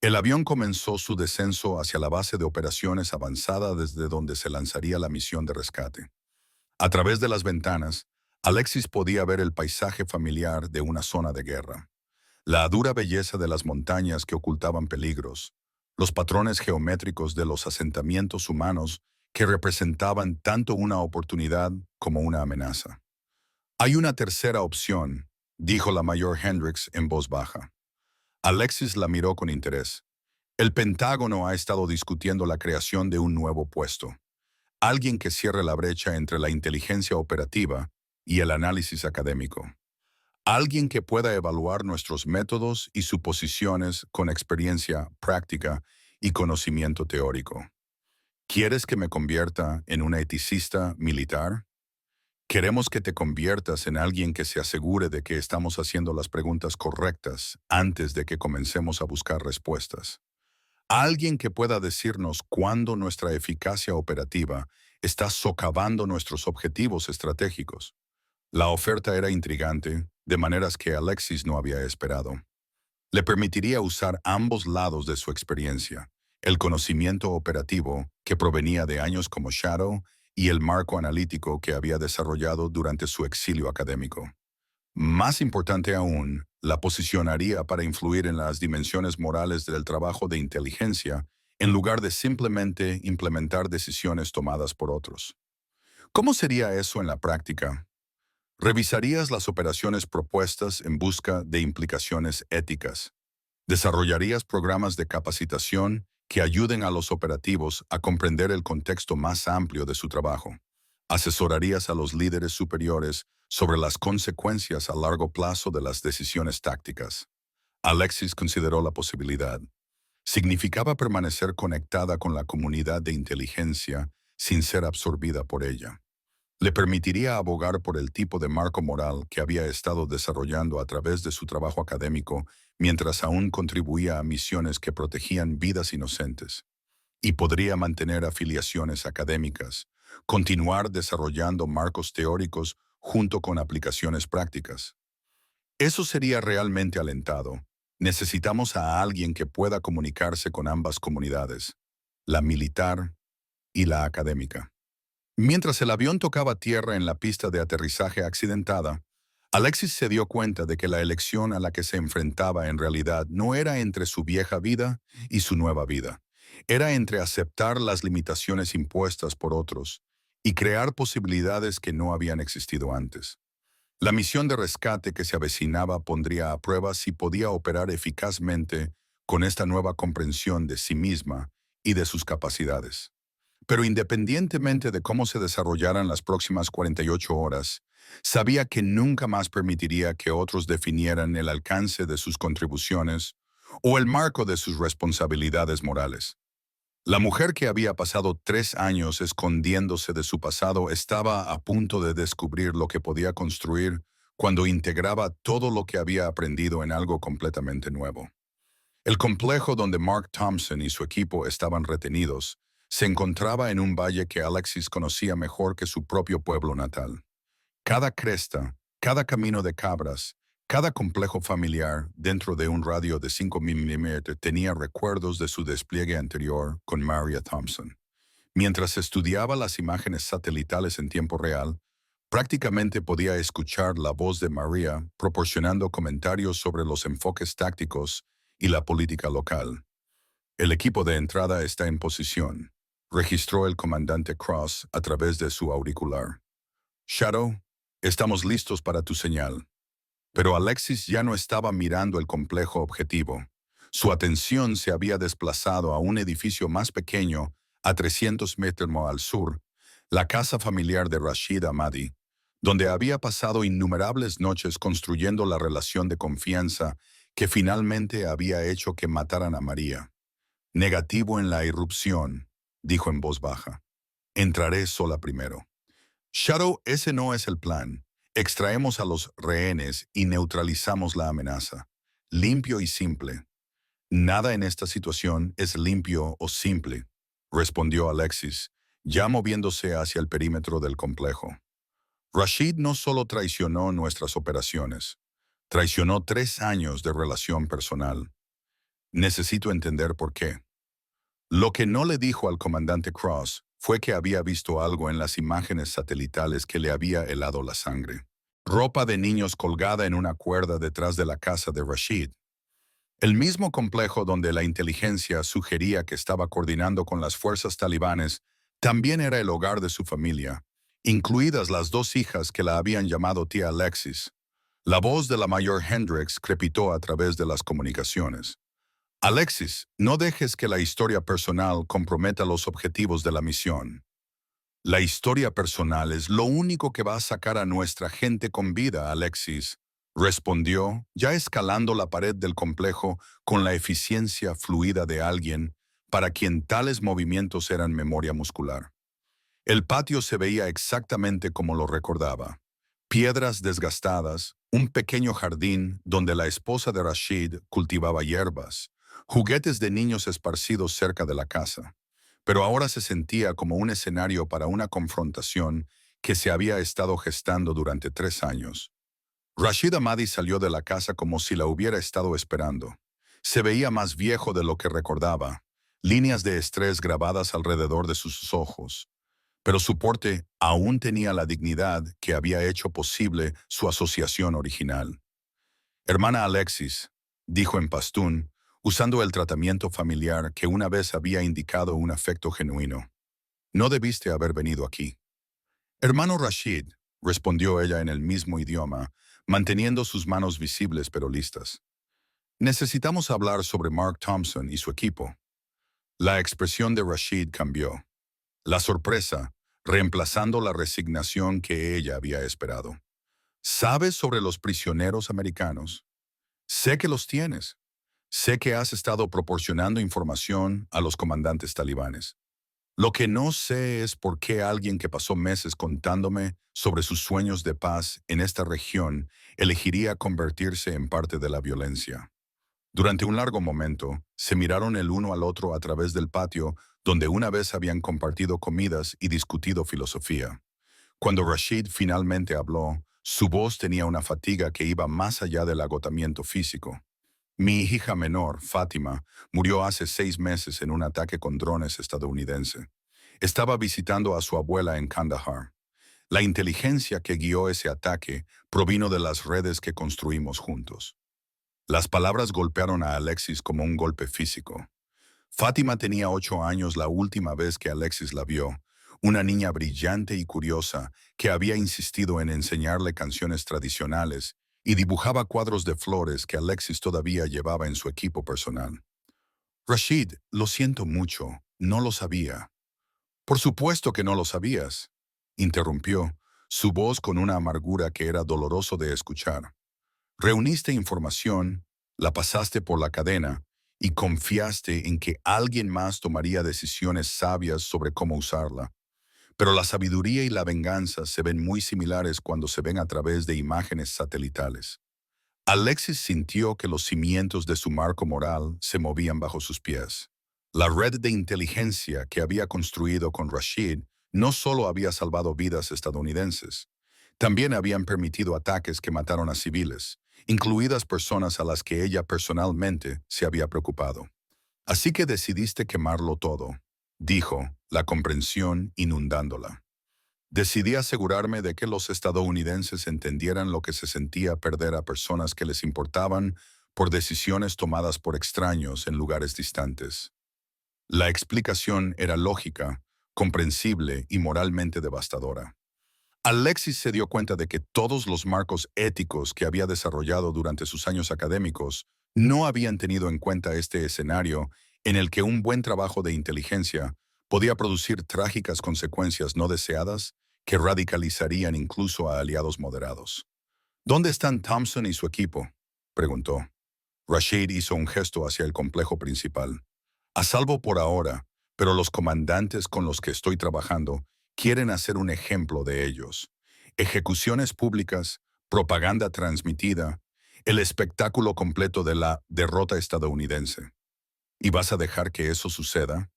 El avión comenzó su descenso hacia la base de operaciones avanzada desde donde se lanzaría la misión de rescate. A través de las ventanas, Alexis podía ver el paisaje familiar de una zona de guerra, la dura belleza de las montañas que ocultaban peligros, los patrones geométricos de los asentamientos humanos que representaban tanto una oportunidad como una amenaza. Hay una tercera opción, dijo la mayor Hendricks en voz baja. Alexis la miró con interés. El Pentágono ha estado discutiendo la creación de un nuevo puesto. Alguien que cierre la brecha entre la inteligencia operativa y el análisis académico. Alguien que pueda evaluar nuestros métodos y suposiciones con experiencia práctica y conocimiento teórico. ¿Quieres que me convierta en una eticista militar? Queremos que te conviertas en alguien que se asegure de que estamos haciendo las preguntas correctas antes de que comencemos a buscar respuestas. Alguien que pueda decirnos cuándo nuestra eficacia operativa está socavando nuestros objetivos estratégicos. La oferta era intrigante, de maneras que Alexis no había esperado. Le permitiría usar ambos lados de su experiencia, el conocimiento operativo que provenía de años como Shadow y el marco analítico que había desarrollado durante su exilio académico. Más importante aún, la posicionaría para influir en las dimensiones morales del trabajo de inteligencia en lugar de simplemente implementar decisiones tomadas por otros. ¿Cómo sería eso en la práctica? Revisarías las operaciones propuestas en busca de implicaciones éticas. Desarrollarías programas de capacitación que ayuden a los operativos a comprender el contexto más amplio de su trabajo. Asesorarías a los líderes superiores sobre las consecuencias a largo plazo de las decisiones tácticas. Alexis consideró la posibilidad. Significaba permanecer conectada con la comunidad de inteligencia sin ser absorbida por ella. Le permitiría abogar por el tipo de marco moral que había estado desarrollando a través de su trabajo académico mientras aún contribuía a misiones que protegían vidas inocentes. Y podría mantener afiliaciones académicas, continuar desarrollando marcos teóricos junto con aplicaciones prácticas. Eso sería realmente alentado. Necesitamos a alguien que pueda comunicarse con ambas comunidades, la militar y la académica. Mientras el avión tocaba tierra en la pista de aterrizaje accidentada, Alexis se dio cuenta de que la elección a la que se enfrentaba en realidad no era entre su vieja vida y su nueva vida. Era entre aceptar las limitaciones impuestas por otros y crear posibilidades que no habían existido antes. La misión de rescate que se avecinaba pondría a prueba si podía operar eficazmente con esta nueva comprensión de sí misma y de sus capacidades. Pero independientemente de cómo se desarrollaran las próximas 48 horas, sabía que nunca más permitiría que otros definieran el alcance de sus contribuciones o el marco de sus responsabilidades morales. La mujer que había pasado 3 años escondiéndose de su pasado estaba a punto de descubrir lo que podía construir cuando integraba todo lo que había aprendido en algo completamente nuevo. El complejo donde Mark Thompson y su equipo estaban retenidos se encontraba en un valle que Alexis conocía mejor que su propio pueblo natal. Cada cresta, cada camino de cabras, cada complejo familiar dentro de un radio de 5 milímetros tenía recuerdos de su despliegue anterior con Maria Thompson. Mientras estudiaba las imágenes satelitales en tiempo real, prácticamente podía escuchar la voz de Maria proporcionando comentarios sobre los enfoques tácticos y la política local. El equipo de entrada está en posición, registró el comandante Cross a través de su auricular. Shadow, estamos listos para tu señal. Pero Alexis ya no estaba mirando el complejo objetivo. Su atención se había desplazado a un edificio más pequeño, a 300 metros al sur, la casa familiar de Rashid Ahmadi, donde había pasado innumerables noches construyendo la relación de confianza que finalmente había hecho que mataran a María. Negativo en la irrupción, dijo en voz baja. Entraré sola primero. Shadow, ese no es el plan. Extraemos a los rehenes y neutralizamos la amenaza. Limpio y simple. Nada en esta situación es limpio o simple, respondió Alexis, ya moviéndose hacia el perímetro del complejo. Rashid no solo traicionó nuestras operaciones, traicionó 3 años de relación personal. Necesito entender por qué. Lo que no le dijo al comandante Cross fue que había visto algo en las imágenes satelitales que le había helado la sangre. Ropa de niños colgada en una cuerda detrás de la casa de Rashid. El mismo complejo donde la inteligencia sugería que estaba coordinando con las fuerzas talibanes también era el hogar de su familia, incluidas las 2 hijas que la habían llamado tía Alexis. La voz de la mayor Hendricks crepitó a través de las comunicaciones. Alexis, no dejes que la historia personal comprometa los objetivos de la misión. La historia personal es lo único que va a sacar a nuestra gente con vida, Alexis, respondió, ya escalando la pared del complejo con la eficiencia fluida de alguien para quien tales movimientos eran memoria muscular. El patio se veía exactamente como lo recordaba. Piedras desgastadas, un pequeño jardín donde la esposa de Rashid cultivaba hierbas, juguetes de niños esparcidos cerca de la casa. Pero ahora se sentía como un escenario para una confrontación que se había estado gestando durante 3 años. Rashid Ahmadi salió de la casa como si la hubiera estado esperando. Se veía más viejo de lo que recordaba, líneas de estrés grabadas alrededor de sus ojos. Pero su porte aún tenía la dignidad que había hecho posible su asociación original. Hermana Alexis, dijo en pastún, usando el tratamiento familiar que una vez había indicado un afecto genuino. No debiste haber venido aquí. Hermano Rashid, respondió ella en el mismo idioma, manteniendo sus manos visibles pero listas. Necesitamos hablar sobre Mark Thompson y su equipo. La expresión de Rashid cambió. La sorpresa, reemplazando la resignación que ella había esperado. ¿Sabes sobre los prisioneros americanos? Sé que los tienes. Sé que has estado proporcionando información a los comandantes talibanes. Lo que no sé es por qué alguien que pasó meses contándome sobre sus sueños de paz en esta región elegiría convertirse en parte de la violencia. Durante un largo momento, se miraron el uno al otro a través del patio donde una vez habían compartido comidas y discutido filosofía. Cuando Rashid finalmente habló, su voz tenía una fatiga que iba más allá del agotamiento físico. Mi hija menor, Fátima, murió hace 6 meses en un ataque con drones estadounidense. Estaba visitando a su abuela en Kandahar. La inteligencia que guió ese ataque provino de las redes que construimos juntos. Las palabras golpearon a Alexis como un golpe físico. Fátima tenía 8 años la última vez que Alexis la vio, una niña brillante y curiosa que había insistido en enseñarle canciones tradicionales y dibujaba cuadros de flores que Alexis todavía llevaba en su equipo personal. Rashid, lo siento mucho, no lo sabía. Por supuesto que no lo sabías, interrumpió, su voz con una amargura que era doloroso de escuchar. Reuniste información, la pasaste por la cadena, y confiaste en que alguien más tomaría decisiones sabias sobre cómo usarla. Pero la sabiduría y la venganza se ven muy similares cuando se ven a través de imágenes satelitales. Alexis sintió que los cimientos de su marco moral se movían bajo sus pies. La red de inteligencia que había construido con Rashid no solo había salvado vidas estadounidenses, también habían permitido ataques que mataron a civiles, incluidas personas a las que ella personalmente se había preocupado. Así que decidiste quemarlo todo, dijo, la comprensión inundándola. Decidí asegurarme de que los estadounidenses entendieran lo que se sentía perder a personas que les importaban por decisiones tomadas por extraños en lugares distantes. La explicación era lógica, comprensible y moralmente devastadora. Alexis se dio cuenta de que todos los marcos éticos que había desarrollado durante sus años académicos no habían tenido en cuenta este escenario en el que un buen trabajo de inteligencia podía producir trágicas consecuencias no deseadas que radicalizarían incluso a aliados moderados. ¿Dónde están Thompson y su equipo?, preguntó. Rashid hizo un gesto hacia el complejo principal. A salvo por ahora, pero los comandantes con los que estoy trabajando quieren hacer un ejemplo de ellos. Ejecuciones públicas, propaganda transmitida, el espectáculo completo de la derrota estadounidense. ¿Y vas a dejar que eso suceda?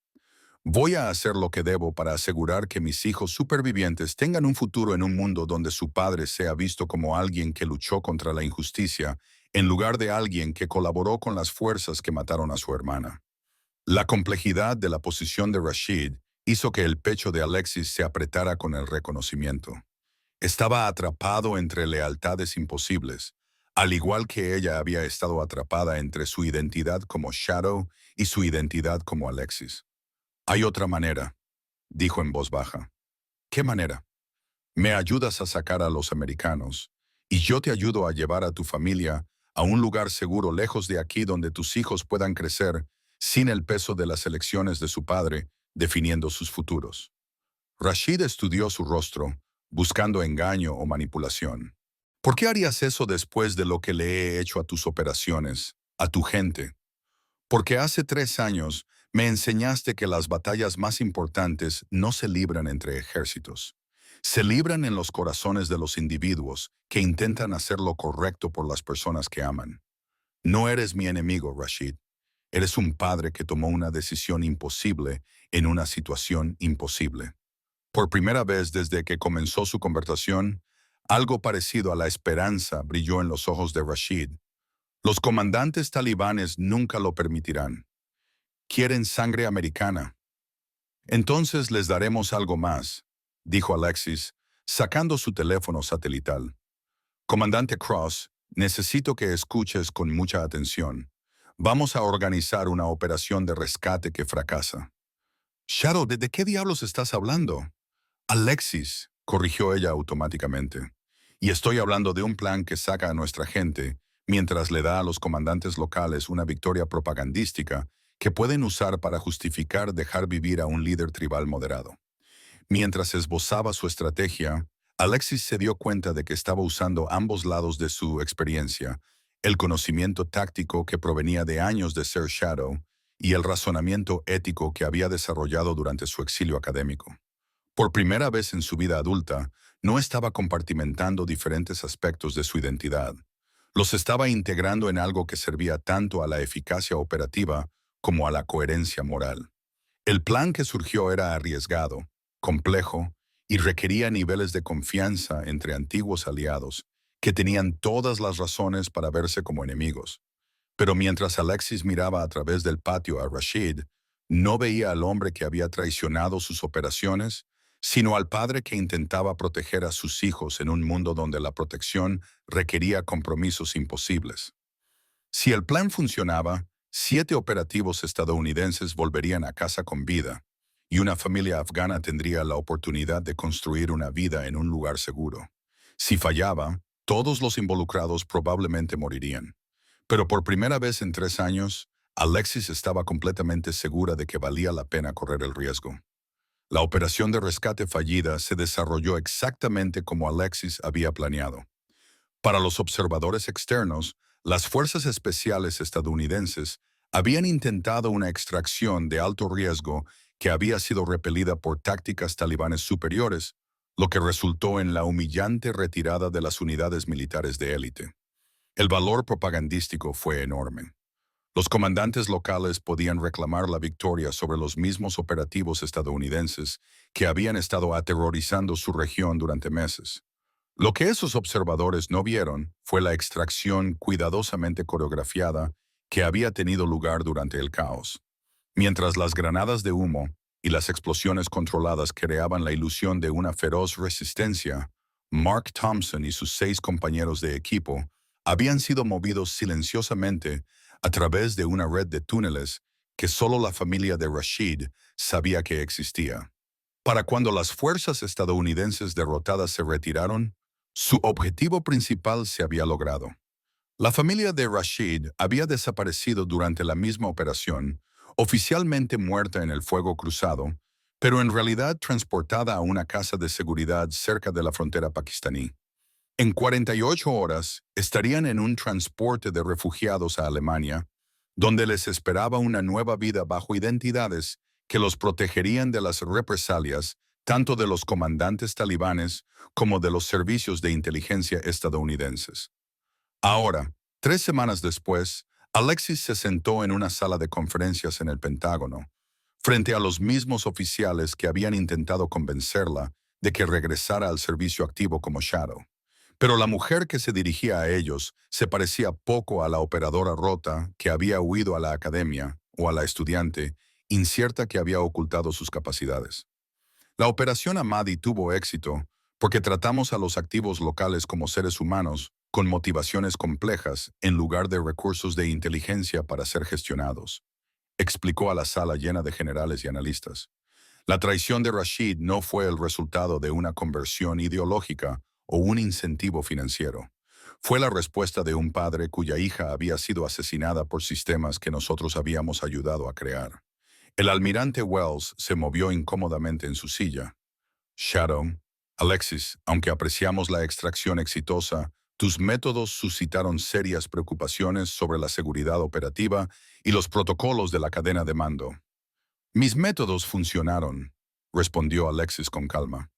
Voy a hacer lo que debo para asegurar que mis hijos supervivientes tengan un futuro en un mundo donde su padre sea visto como alguien que luchó contra la injusticia, en lugar de alguien que colaboró con las fuerzas que mataron a su hermana. La complejidad de la posición de Rashid hizo que el pecho de Alexis se apretara con el reconocimiento. Estaba atrapado entre lealtades imposibles, al igual que ella había estado atrapada entre su identidad como Shadow y su identidad como Alexis. Hay otra manera, dijo en voz baja. ¿Qué manera? Me ayudas a sacar a los americanos, y yo te ayudo a llevar a tu familia a un lugar seguro lejos de aquí donde tus hijos puedan crecer sin el peso de las elecciones de su padre definiendo sus futuros. Rashid estudió su rostro, buscando engaño o manipulación. ¿Por qué harías eso después de lo que le he hecho a tus operaciones, a tu gente? Porque hace 3 años me enseñaste que las batallas más importantes no se libran entre ejércitos. Se libran en los corazones de los individuos que intentan hacer lo correcto por las personas que aman. No eres mi enemigo, Rashid. Eres un padre que tomó una decisión imposible en una situación imposible. Por primera vez desde que comenzó su conversación, algo parecido a la esperanza brilló en los ojos de Rashid. Los comandantes talibanes nunca lo permitirán. Quieren sangre americana. Entonces les daremos algo más, dijo Alexis, sacando su teléfono satelital. Comandante Cross, necesito que escuches con mucha atención. Vamos a organizar una operación de rescate que fracasa. Shadow, ¿de qué diablos estás hablando? Alexis, corrigió ella automáticamente. Y estoy hablando de un plan que saca a nuestra gente, mientras le da a los comandantes locales una victoria propagandística que pueden usar para justificar dejar vivir a un líder tribal moderado. Mientras esbozaba su estrategia, Alexis se dio cuenta de que estaba usando ambos lados de su experiencia, el conocimiento táctico que provenía de años de ser Shadow y el razonamiento ético que había desarrollado durante su exilio académico. Por primera vez en su vida adulta, no estaba compartimentando diferentes aspectos de su identidad. Los estaba integrando en algo que servía tanto a la eficacia operativa como a la coherencia moral. El plan que surgió era arriesgado, complejo y requería niveles de confianza entre antiguos aliados que tenían todas las razones para verse como enemigos. Pero mientras Alexis miraba a través del patio a Rashid, no veía al hombre que había traicionado sus operaciones, sino al padre que intentaba proteger a sus hijos en un mundo donde la protección requería compromisos imposibles. Si el plan funcionaba, 7 operativos estadounidenses volverían a casa con vida, y una familia afgana tendría la oportunidad de construir una vida en un lugar seguro. Si fallaba, todos los involucrados probablemente morirían. Pero por primera vez en 3 años, Alexis estaba completamente segura de que valía la pena correr el riesgo. La operación de rescate fallida se desarrolló exactamente como Alexis había planeado. Para los observadores externos, las fuerzas especiales estadounidenses Habían intentado una extracción de alto riesgo que había sido repelida por tácticas talibanes superiores, lo que resultó en la humillante retirada de las unidades militares de élite. El valor propagandístico fue enorme. Los comandantes locales podían reclamar la victoria sobre los mismos operativos estadounidenses que habían estado aterrorizando su región durante meses. Lo que esos observadores no vieron fue la extracción cuidadosamente coreografiada que había tenido lugar durante el caos. Mientras las granadas de humo y las explosiones controladas creaban la ilusión de una feroz resistencia, Mark Thompson y sus 6 compañeros de equipo habían sido movidos silenciosamente a través de una red de túneles que solo la familia de Rashid sabía que existía. Para cuando las fuerzas estadounidenses derrotadas se retiraron, su objetivo principal se había logrado. La familia de Rashid había desaparecido durante la misma operación, oficialmente muerta en el fuego cruzado, pero en realidad transportada a una casa de seguridad cerca de la frontera pakistaní. En 48 horas estarían en un transporte de refugiados a Alemania, donde les esperaba una nueva vida bajo identidades que los protegerían de las represalias tanto de los comandantes talibanes como de los servicios de inteligencia estadounidenses. Ahora, 3 semanas después, Alexis se sentó en una sala de conferencias en el Pentágono, frente a los mismos oficiales que habían intentado convencerla de que regresara al servicio activo como Shadow. Pero la mujer que se dirigía a ellos se parecía poco a la operadora rota que había huido a la academia o a la estudiante incierta que había ocultado sus capacidades. La operación Ahmadi tuvo éxito porque tratamos a los activos locales como seres humanos con motivaciones complejas en lugar de recursos de inteligencia para ser gestionados, explicó a la sala llena de generales y analistas. La traición de Rashid no fue el resultado de una conversión ideológica o un incentivo financiero. Fue la respuesta de un padre cuya hija había sido asesinada por sistemas que nosotros habíamos ayudado a crear. El almirante Wells se movió incómodamente en su silla. Shadow, Alexis, aunque apreciamos la extracción exitosa, tus métodos suscitaron serias preocupaciones sobre la seguridad operativa y los protocolos de la cadena de mando. Mis métodos funcionaron, respondió Alexis con calma.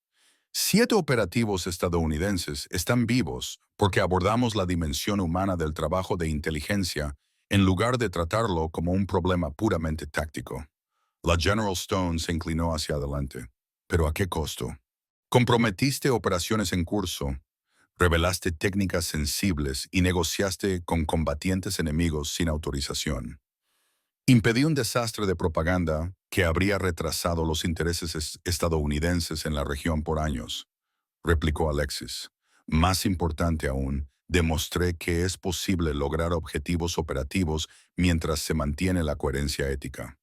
7 operativos estadounidenses están vivos porque abordamos la dimensión humana del trabajo de inteligencia en lugar de tratarlo como un problema puramente táctico. La General Stone se inclinó hacia adelante. ¿Pero a qué costo? Comprometiste operaciones en curso, revelaste técnicas sensibles y negociaste con combatientes enemigos sin autorización. Impedí un desastre de propaganda que habría retrasado los intereses estadounidenses en la región por años, replicó Alexis. Más importante aún, demostré que es posible lograr objetivos operativos mientras se mantiene la coherencia ética.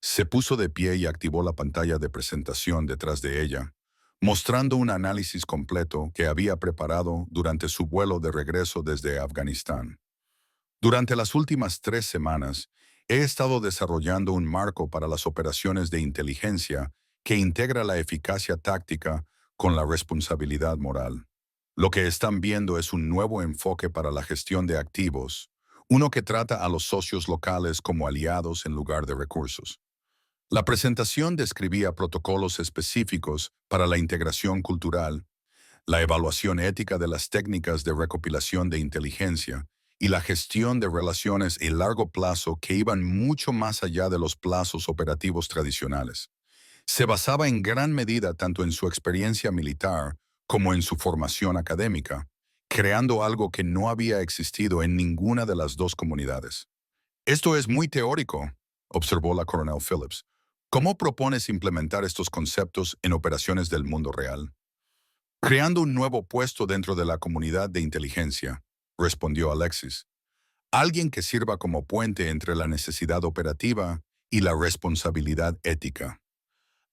Se puso de pie y activó la pantalla de presentación detrás de ella, mostrando un análisis completo que había preparado durante su vuelo de regreso desde Afganistán. Durante las últimas 3 semanas, he estado desarrollando un marco para las operaciones de inteligencia que integra la eficacia táctica con la responsabilidad moral. Lo que están viendo es un nuevo enfoque para la gestión de activos, uno que trata a los socios locales como aliados en lugar de recursos. La presentación describía protocolos específicos para la integración cultural, la evaluación ética de las técnicas de recopilación de inteligencia y la gestión de relaciones a largo plazo que iban mucho más allá de los plazos operativos tradicionales. Se basaba en gran medida tanto en su experiencia militar como en su formación académica, creando algo que no había existido en ninguna de las dos comunidades. Esto es muy teórico, observó la coronel Phillips. ¿Cómo propones implementar estos conceptos en operaciones del mundo real? Creando un nuevo puesto dentro de la comunidad de inteligencia, respondió Alexis. Alguien que sirva como puente entre la necesidad operativa y la responsabilidad ética.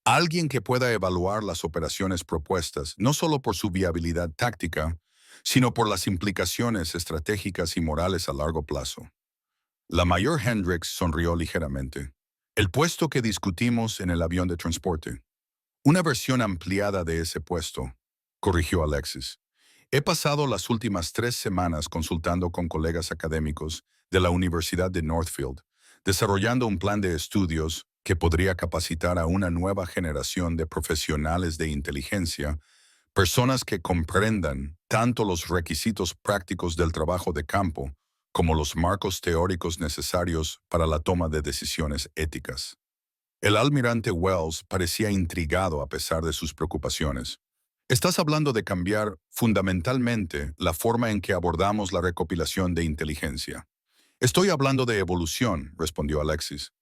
Alguien que pueda evaluar las operaciones propuestas no solo por su viabilidad táctica, sino por las implicaciones estratégicas y morales a largo plazo. La mayor Hendricks sonrió ligeramente. El puesto que discutimos en el avión de transporte. Una versión ampliada de ese puesto, corrigió Alexis. He pasado las últimas 3 semanas consultando con colegas académicos de la Universidad de Northfield, desarrollando un plan de estudios que podría capacitar a una nueva generación de profesionales de inteligencia, personas que comprendan tanto los requisitos prácticos del trabajo de campo como los marcos teóricos necesarios para la toma de decisiones éticas. El almirante Wells parecía intrigado a pesar de sus preocupaciones. Estás hablando de cambiar fundamentalmente la forma en que abordamos la recopilación de inteligencia. Estoy hablando de evolución, respondió Alexis.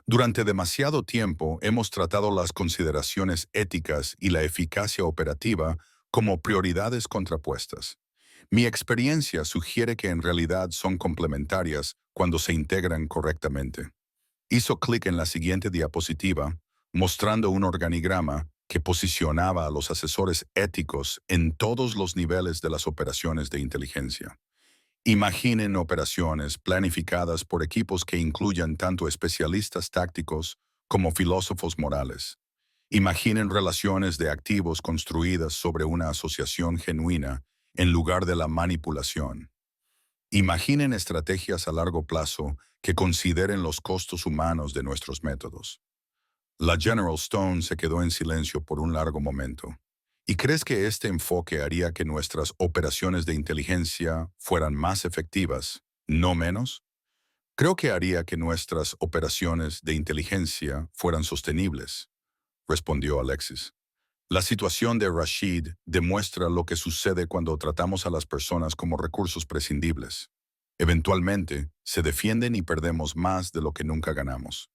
Durante demasiado tiempo hemos tratado las consideraciones éticas y la eficacia operativa como prioridades contrapuestas. Mi experiencia sugiere que en realidad son complementarias cuando se integran correctamente. Hizo clic en la siguiente diapositiva, mostrando un organigrama que posicionaba a los asesores éticos en todos los niveles de las operaciones de inteligencia. Imaginen operaciones planificadas por equipos que incluyan tanto especialistas tácticos como filósofos morales. Imaginen relaciones de activos construidas sobre una asociación genuina en lugar de la manipulación. Imaginen estrategias a largo plazo que consideren los costos humanos de nuestros métodos. La General Stone se quedó en silencio por un largo momento. ¿Y crees que este enfoque haría que nuestras operaciones de inteligencia fueran más efectivas, no menos? Creo que haría que nuestras operaciones de inteligencia fueran sostenibles, respondió Alexis. La situación de Rashid demuestra lo que sucede cuando tratamos a las personas como recursos prescindibles. Eventualmente, se defienden y perdemos más de lo que nunca ganamos.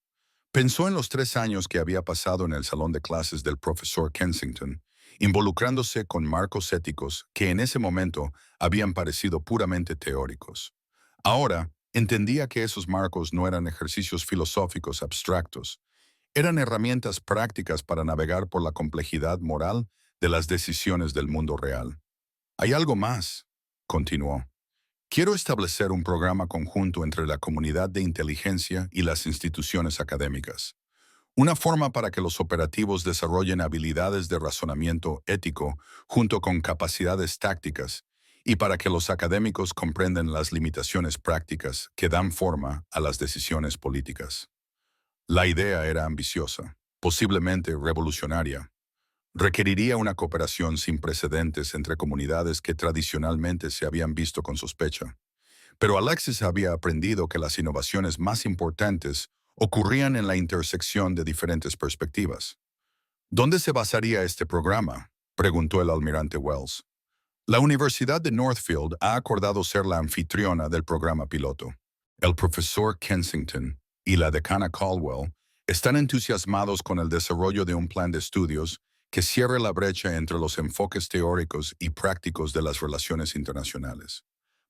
Pensó en los 3 años que había pasado en el salón de clases del profesor Kensington, involucrándose con marcos éticos que en ese momento habían parecido puramente teóricos. Ahora, entendía que esos marcos no eran ejercicios filosóficos abstractos, eran herramientas prácticas para navegar por la complejidad moral de las decisiones del mundo real. Hay algo más, continuó. Quiero establecer un programa conjunto entre la comunidad de inteligencia y las instituciones académicas. Una forma para que los operativos desarrollen habilidades de razonamiento ético junto con capacidades tácticas y para que los académicos comprendan las limitaciones prácticas que dan forma a las decisiones políticas. La idea era ambiciosa, posiblemente revolucionaria. Requeriría una cooperación sin precedentes entre comunidades que tradicionalmente se habían visto con sospecha. Pero Alexis había aprendido que las innovaciones más importantes ocurrían en la intersección de diferentes perspectivas. ¿Dónde se basaría este programa?, preguntó el almirante Wells. La Universidad de Northfield ha acordado ser la anfitriona del programa piloto. El profesor Kensington y la decana Caldwell están entusiasmados con el desarrollo de un plan de estudios que cierre la brecha entre los enfoques teóricos y prácticos de las relaciones internacionales.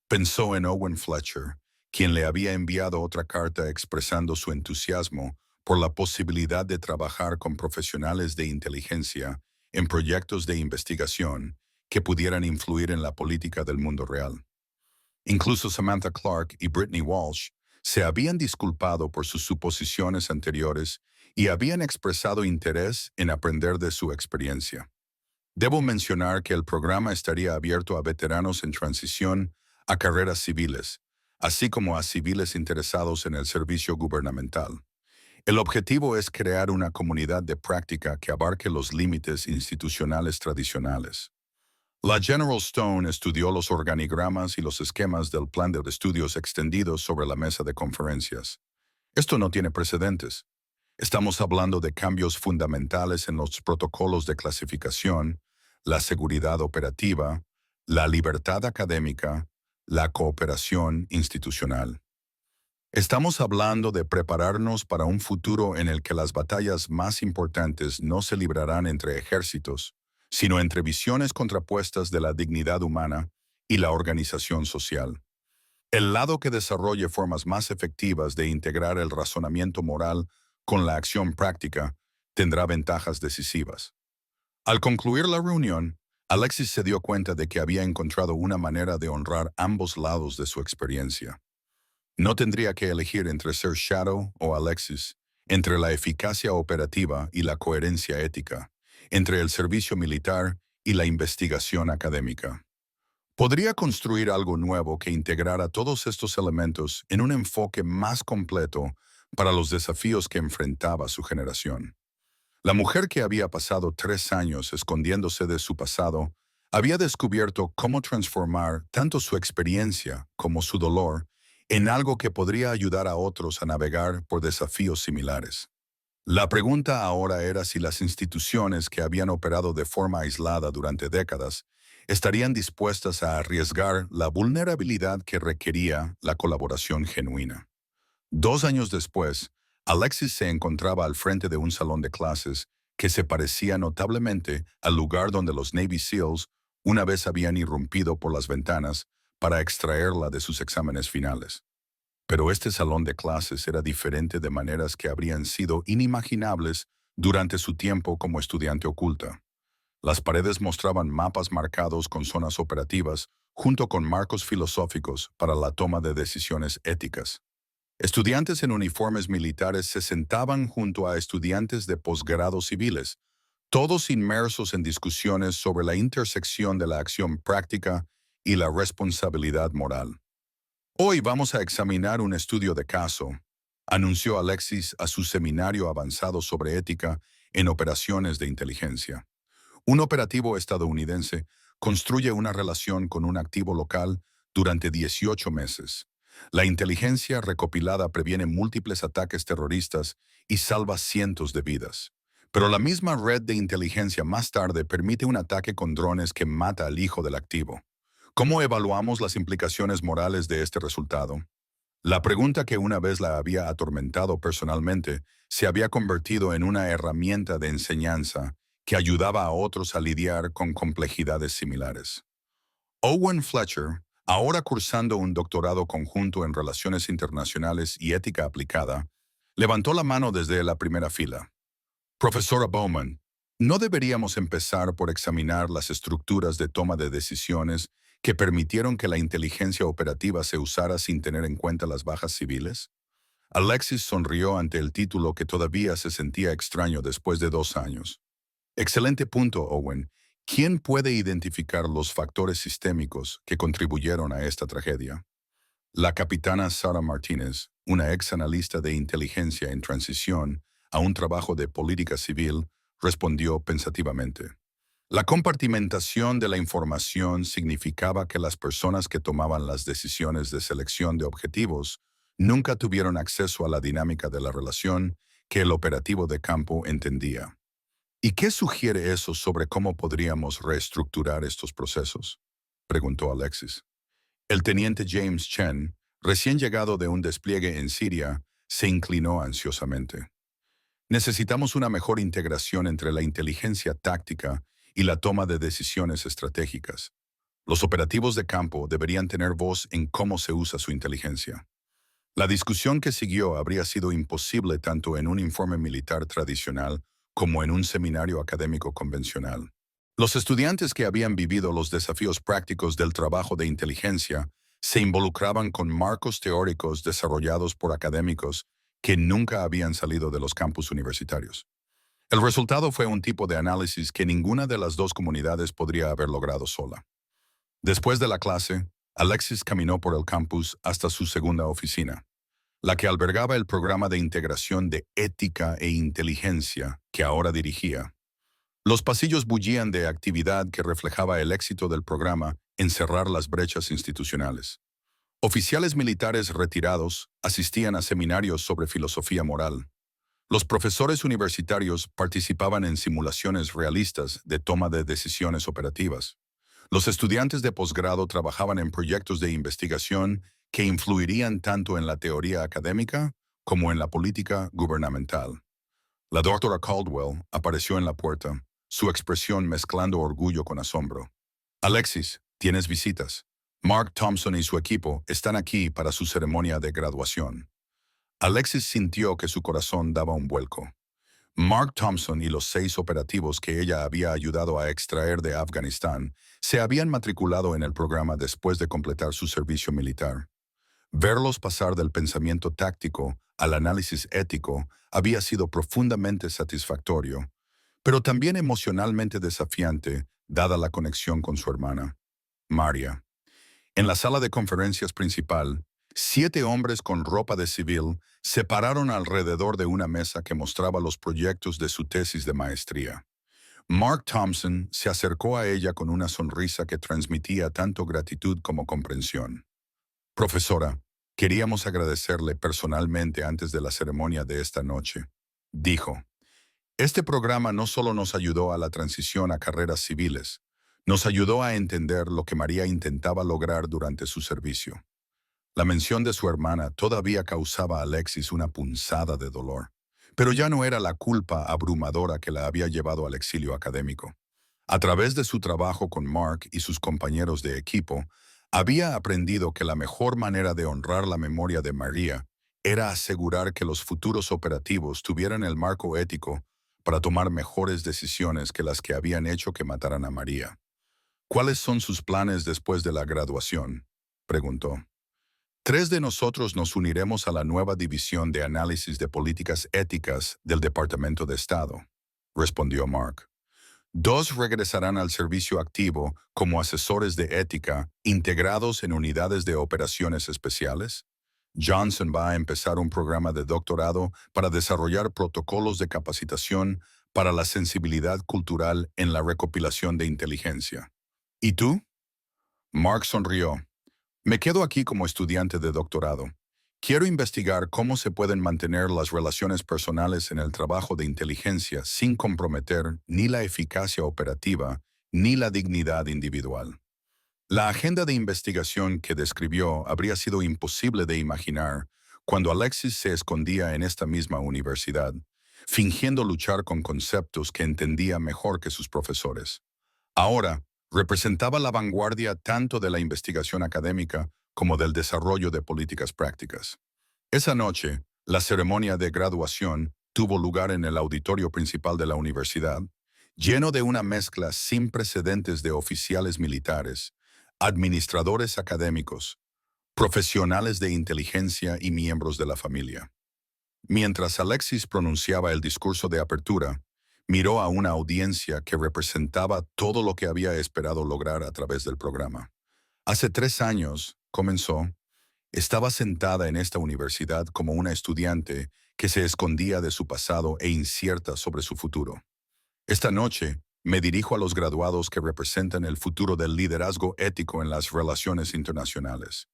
Pensó en Owen Fletcher, quien le había enviado otra carta expresando su entusiasmo por la posibilidad de trabajar con profesionales de inteligencia en proyectos de investigación que pudieran influir en la política del mundo real. Incluso Samantha Clark y Brittany Walsh se habían disculpado por sus suposiciones anteriores y habían expresado interés en aprender de su experiencia. Debo mencionar que el programa estaría abierto a veteranos en transición a carreras civiles, así como a civiles interesados en el servicio gubernamental. El objetivo es crear una comunidad de práctica que abarque los límites institucionales tradicionales. La General Stone estudió los organigramas y los esquemas del plan de estudios extendidos sobre la mesa de conferencias. Esto no tiene precedentes. Estamos hablando de cambios fundamentales en los protocolos de clasificación, la seguridad operativa, la libertad académica, la cooperación institucional. Estamos hablando de prepararnos para un futuro en el que las batallas más importantes no se librarán entre ejércitos, sino entre visiones contrapuestas de la dignidad humana y la organización social. El lado que desarrolle formas más efectivas de integrar el razonamiento moral con la acción práctica tendrá ventajas decisivas. Al concluir la reunión, Alexis se dio cuenta de que había encontrado una manera de honrar ambos lados de su experiencia. No tendría que elegir entre ser Shadow o Alexis, entre la eficacia operativa y la coherencia ética, entre el servicio militar y la investigación académica. Podría construir algo nuevo que integrara todos estos elementos en un enfoque más completo para los desafíos que enfrentaba su generación. La mujer que había pasado 3 años escondiéndose de su pasado había descubierto cómo transformar tanto su experiencia como su dolor en algo que podría ayudar a otros a navegar por desafíos similares. La pregunta ahora era si las instituciones que habían operado de forma aislada durante décadas estarían dispuestas a arriesgar la vulnerabilidad que requería la colaboración genuina. 2 años después, Alexis se encontraba al frente de un salón de clases que se parecía notablemente al lugar donde los Navy SEALs una vez habían irrumpido por las ventanas para extraerla de sus exámenes finales. Pero este salón de clases era diferente de maneras que habrían sido inimaginables durante su tiempo como estudiante oculta. Las paredes mostraban mapas marcados con zonas operativas junto con marcos filosóficos para la toma de decisiones éticas. Estudiantes en uniformes militares se sentaban junto a estudiantes de posgrado civiles, todos inmersos en discusiones sobre la intersección de la acción práctica y la responsabilidad moral. Hoy vamos a examinar un estudio de caso, anunció Alexis a su seminario avanzado sobre ética en operaciones de inteligencia. Un operativo estadounidense construye una relación con un activo local durante 18 meses. La inteligencia recopilada previene múltiples ataques terroristas y salva cientos de vidas. Pero la misma red de inteligencia más tarde permite un ataque con drones que mata al hijo del activo. ¿Cómo evaluamos las implicaciones morales de este resultado? La pregunta que una vez la había atormentado personalmente se había convertido en una herramienta de enseñanza que ayudaba a otros a lidiar con complejidades similares. Owen Fletcher, ahora cursando un doctorado conjunto en Relaciones Internacionales y Ética Aplicada, levantó la mano desde la primera fila. Profesora Bowman, ¿no deberíamos empezar por examinar las estructuras de toma de decisiones que permitieron que la inteligencia operativa se usara sin tener en cuenta las bajas civiles? Alexis sonrió ante el título que todavía se sentía extraño después de 2 años. Excelente punto, Owen. ¿Quién puede identificar los factores sistémicos que contribuyeron a esta tragedia? La capitana Sara Martínez, una ex analista de inteligencia en transición a un trabajo de política civil, respondió pensativamente. La compartimentación de la información significaba que las personas que tomaban las decisiones de selección de objetivos nunca tuvieron acceso a la dinámica de la relación que el operativo de campo entendía. ¿Y qué sugiere eso sobre cómo podríamos reestructurar estos procesos?, preguntó Alexis. El teniente James Chen, recién llegado de un despliegue en Siria, se inclinó ansiosamente. Necesitamos una mejor integración entre la inteligencia táctica y la toma de decisiones estratégicas. Los operativos de campo deberían tener voz en cómo se usa su inteligencia. La discusión que siguió habría sido imposible tanto en un informe militar tradicional como en un seminario académico convencional. Los estudiantes que habían vivido los desafíos prácticos del trabajo de inteligencia se involucraban con marcos teóricos desarrollados por académicos que nunca habían salido de los campus universitarios. El resultado fue un tipo de análisis que ninguna de las dos comunidades podría haber logrado sola. Después de la clase, Alexis caminó por el campus hasta su segunda oficina, la que albergaba el programa de integración de ética e inteligencia que ahora dirigía. Los pasillos bullían de actividad que reflejaba el éxito del programa en cerrar las brechas institucionales. Oficiales militares retirados asistían a seminarios sobre filosofía moral. Los profesores universitarios participaban en simulaciones realistas de toma de decisiones operativas. Los estudiantes de posgrado trabajaban en proyectos de investigación que influirían tanto en la teoría académica como en la política gubernamental. La doctora Caldwell apareció en la puerta, su expresión mezclando orgullo con asombro. Alexis, tienes visitas. Mark Thompson y su equipo están aquí para su ceremonia de graduación. Alexis sintió que su corazón daba un vuelco. Mark Thompson y los 6 operativos que ella había ayudado a extraer de Afganistán se habían matriculado en el programa después de completar su servicio militar. Verlos pasar del pensamiento táctico al análisis ético había sido profundamente satisfactorio, pero también emocionalmente desafiante, dada la conexión con su hermana, Maria. En la sala de conferencias principal, 7 hombres con ropa de civil se pararon alrededor de una mesa que mostraba los proyectos de su tesis de maestría. Mark Thompson se acercó a ella con una sonrisa que transmitía tanto gratitud como comprensión. Profesora, queríamos agradecerle personalmente antes de la ceremonia de esta noche. Dijo, este programa no solo nos ayudó a la transición a carreras civiles, nos ayudó a entender lo que María intentaba lograr durante su servicio. La mención de su hermana todavía causaba a Alexis una punzada de dolor, pero ya no era la culpa abrumadora que la había llevado al exilio académico. A través de su trabajo con Mark y sus compañeros de equipo, había aprendido que la mejor manera de honrar la memoria de María era asegurar que los futuros operativos tuvieran el marco ético para tomar mejores decisiones que las que habían hecho que mataran a María. ¿Cuáles son sus planes después de la graduación?, preguntó. 3 de nosotros nos uniremos a la nueva división de análisis de políticas éticas del Departamento de Estado, respondió Mark. 2 regresarán al servicio activo como asesores de ética integrados en unidades de operaciones especiales. Johnson va a empezar un programa de doctorado para desarrollar protocolos de capacitación para la sensibilidad cultural en la recopilación de inteligencia. ¿Y tú? Mark sonrió. Me quedo aquí como estudiante de doctorado. Quiero investigar cómo se pueden mantener las relaciones personales en el trabajo de inteligencia sin comprometer ni la eficacia operativa ni la dignidad individual. La agenda de investigación que describió habría sido imposible de imaginar cuando Alexis se escondía en esta misma universidad, fingiendo luchar con conceptos que entendía mejor que sus profesores. Ahora, representaba la vanguardia tanto de la investigación académica como del desarrollo de políticas prácticas. Esa noche, la ceremonia de graduación tuvo lugar en el auditorio principal de la universidad, lleno de una mezcla sin precedentes de oficiales militares, administradores académicos, profesionales de inteligencia y miembros de la familia. Mientras Alexis pronunciaba el discurso de apertura, miró a una audiencia que representaba todo lo que había esperado lograr a través del programa. Hace 3 años, comenzó, estaba sentada en esta universidad como una estudiante que se escondía de su pasado e incierta sobre su futuro. Esta noche, me dirijo a los graduados que representan el futuro del liderazgo ético en las relaciones internacionales.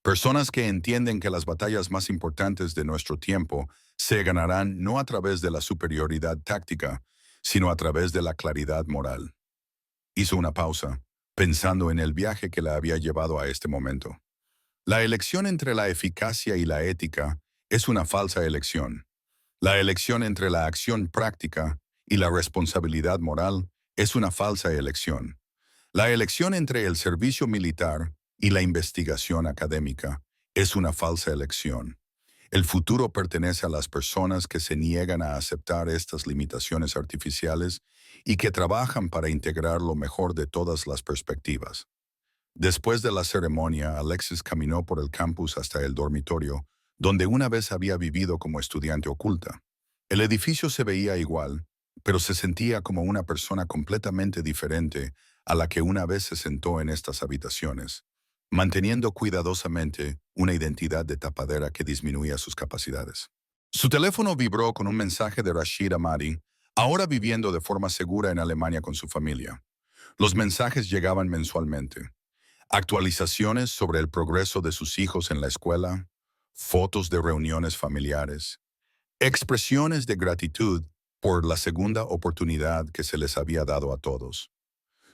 Personas que entienden que las batallas más importantes de nuestro tiempo se ganarán no a través de la superioridad táctica, sino a través de la claridad moral. Hizo una pausa, pensando en el viaje que la había llevado a este momento. La elección entre la eficacia y la ética es una falsa elección. La elección entre la acción práctica y la responsabilidad moral es una falsa elección. La elección entre el servicio militar y la investigación académica es una falsa elección. El futuro pertenece a las personas que se niegan a aceptar estas limitaciones artificiales y que trabajan para integrar lo mejor de todas las perspectivas. Después de la ceremonia, Alexis caminó por el campus hasta el dormitorio, donde una vez había vivido como estudiante oculta. El edificio se veía igual, pero se sentía como una persona completamente diferente a la que una vez se sentó en estas habitaciones, manteniendo cuidadosamente una identidad de tapadera que disminuía sus capacidades. Su teléfono vibró con un mensaje de Rashid Ahmadi, ahora viviendo de forma segura en Alemania con su familia. Los mensajes llegaban mensualmente. Actualizaciones sobre el progreso de sus hijos en la escuela, fotos de reuniones familiares, expresiones de gratitud por la segunda oportunidad que se les había dado a todos.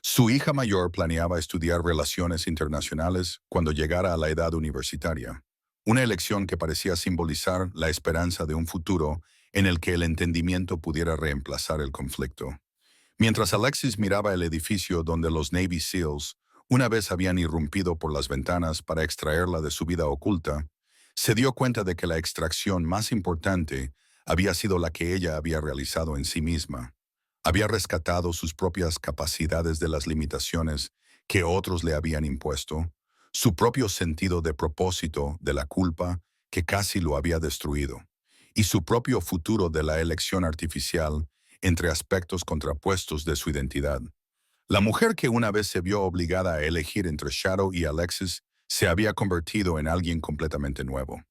Su hija mayor planeaba estudiar relaciones internacionales cuando llegara a la edad universitaria, una elección que parecía simbolizar la esperanza de un futuro en el que el entendimiento pudiera reemplazar el conflicto. Mientras Alexis miraba el edificio donde los Navy SEALs una vez habían irrumpido por las ventanas para extraerla de su vida oculta, se dio cuenta de que la extracción más importante había sido la que ella había realizado en sí misma. Había rescatado sus propias capacidades de las limitaciones que otros le habían impuesto, su propio sentido de propósito de la culpa que casi lo había destruido, y su propio futuro de la elección artificial entre aspectos contrapuestos de su identidad. La mujer que una vez se vio obligada a elegir entre Shadow y Alexis Se había convertido en alguien completamente nuevo.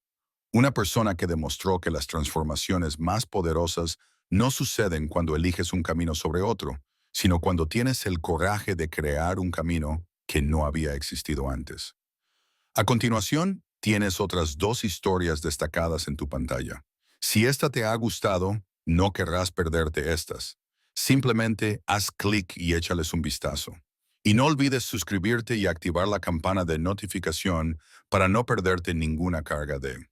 Una persona que demostró que las transformaciones más poderosas no suceden cuando eliges un camino sobre otro, sino cuando tienes el coraje de crear un camino que no había existido antes. A continuación, tienes otras dos historias destacadas en tu pantalla. Si esta te ha gustado, no querrás perderte estas. Simplemente haz clic y échales un vistazo. Y no olvides suscribirte y activar la campana de notificación para no perderte ninguna carga de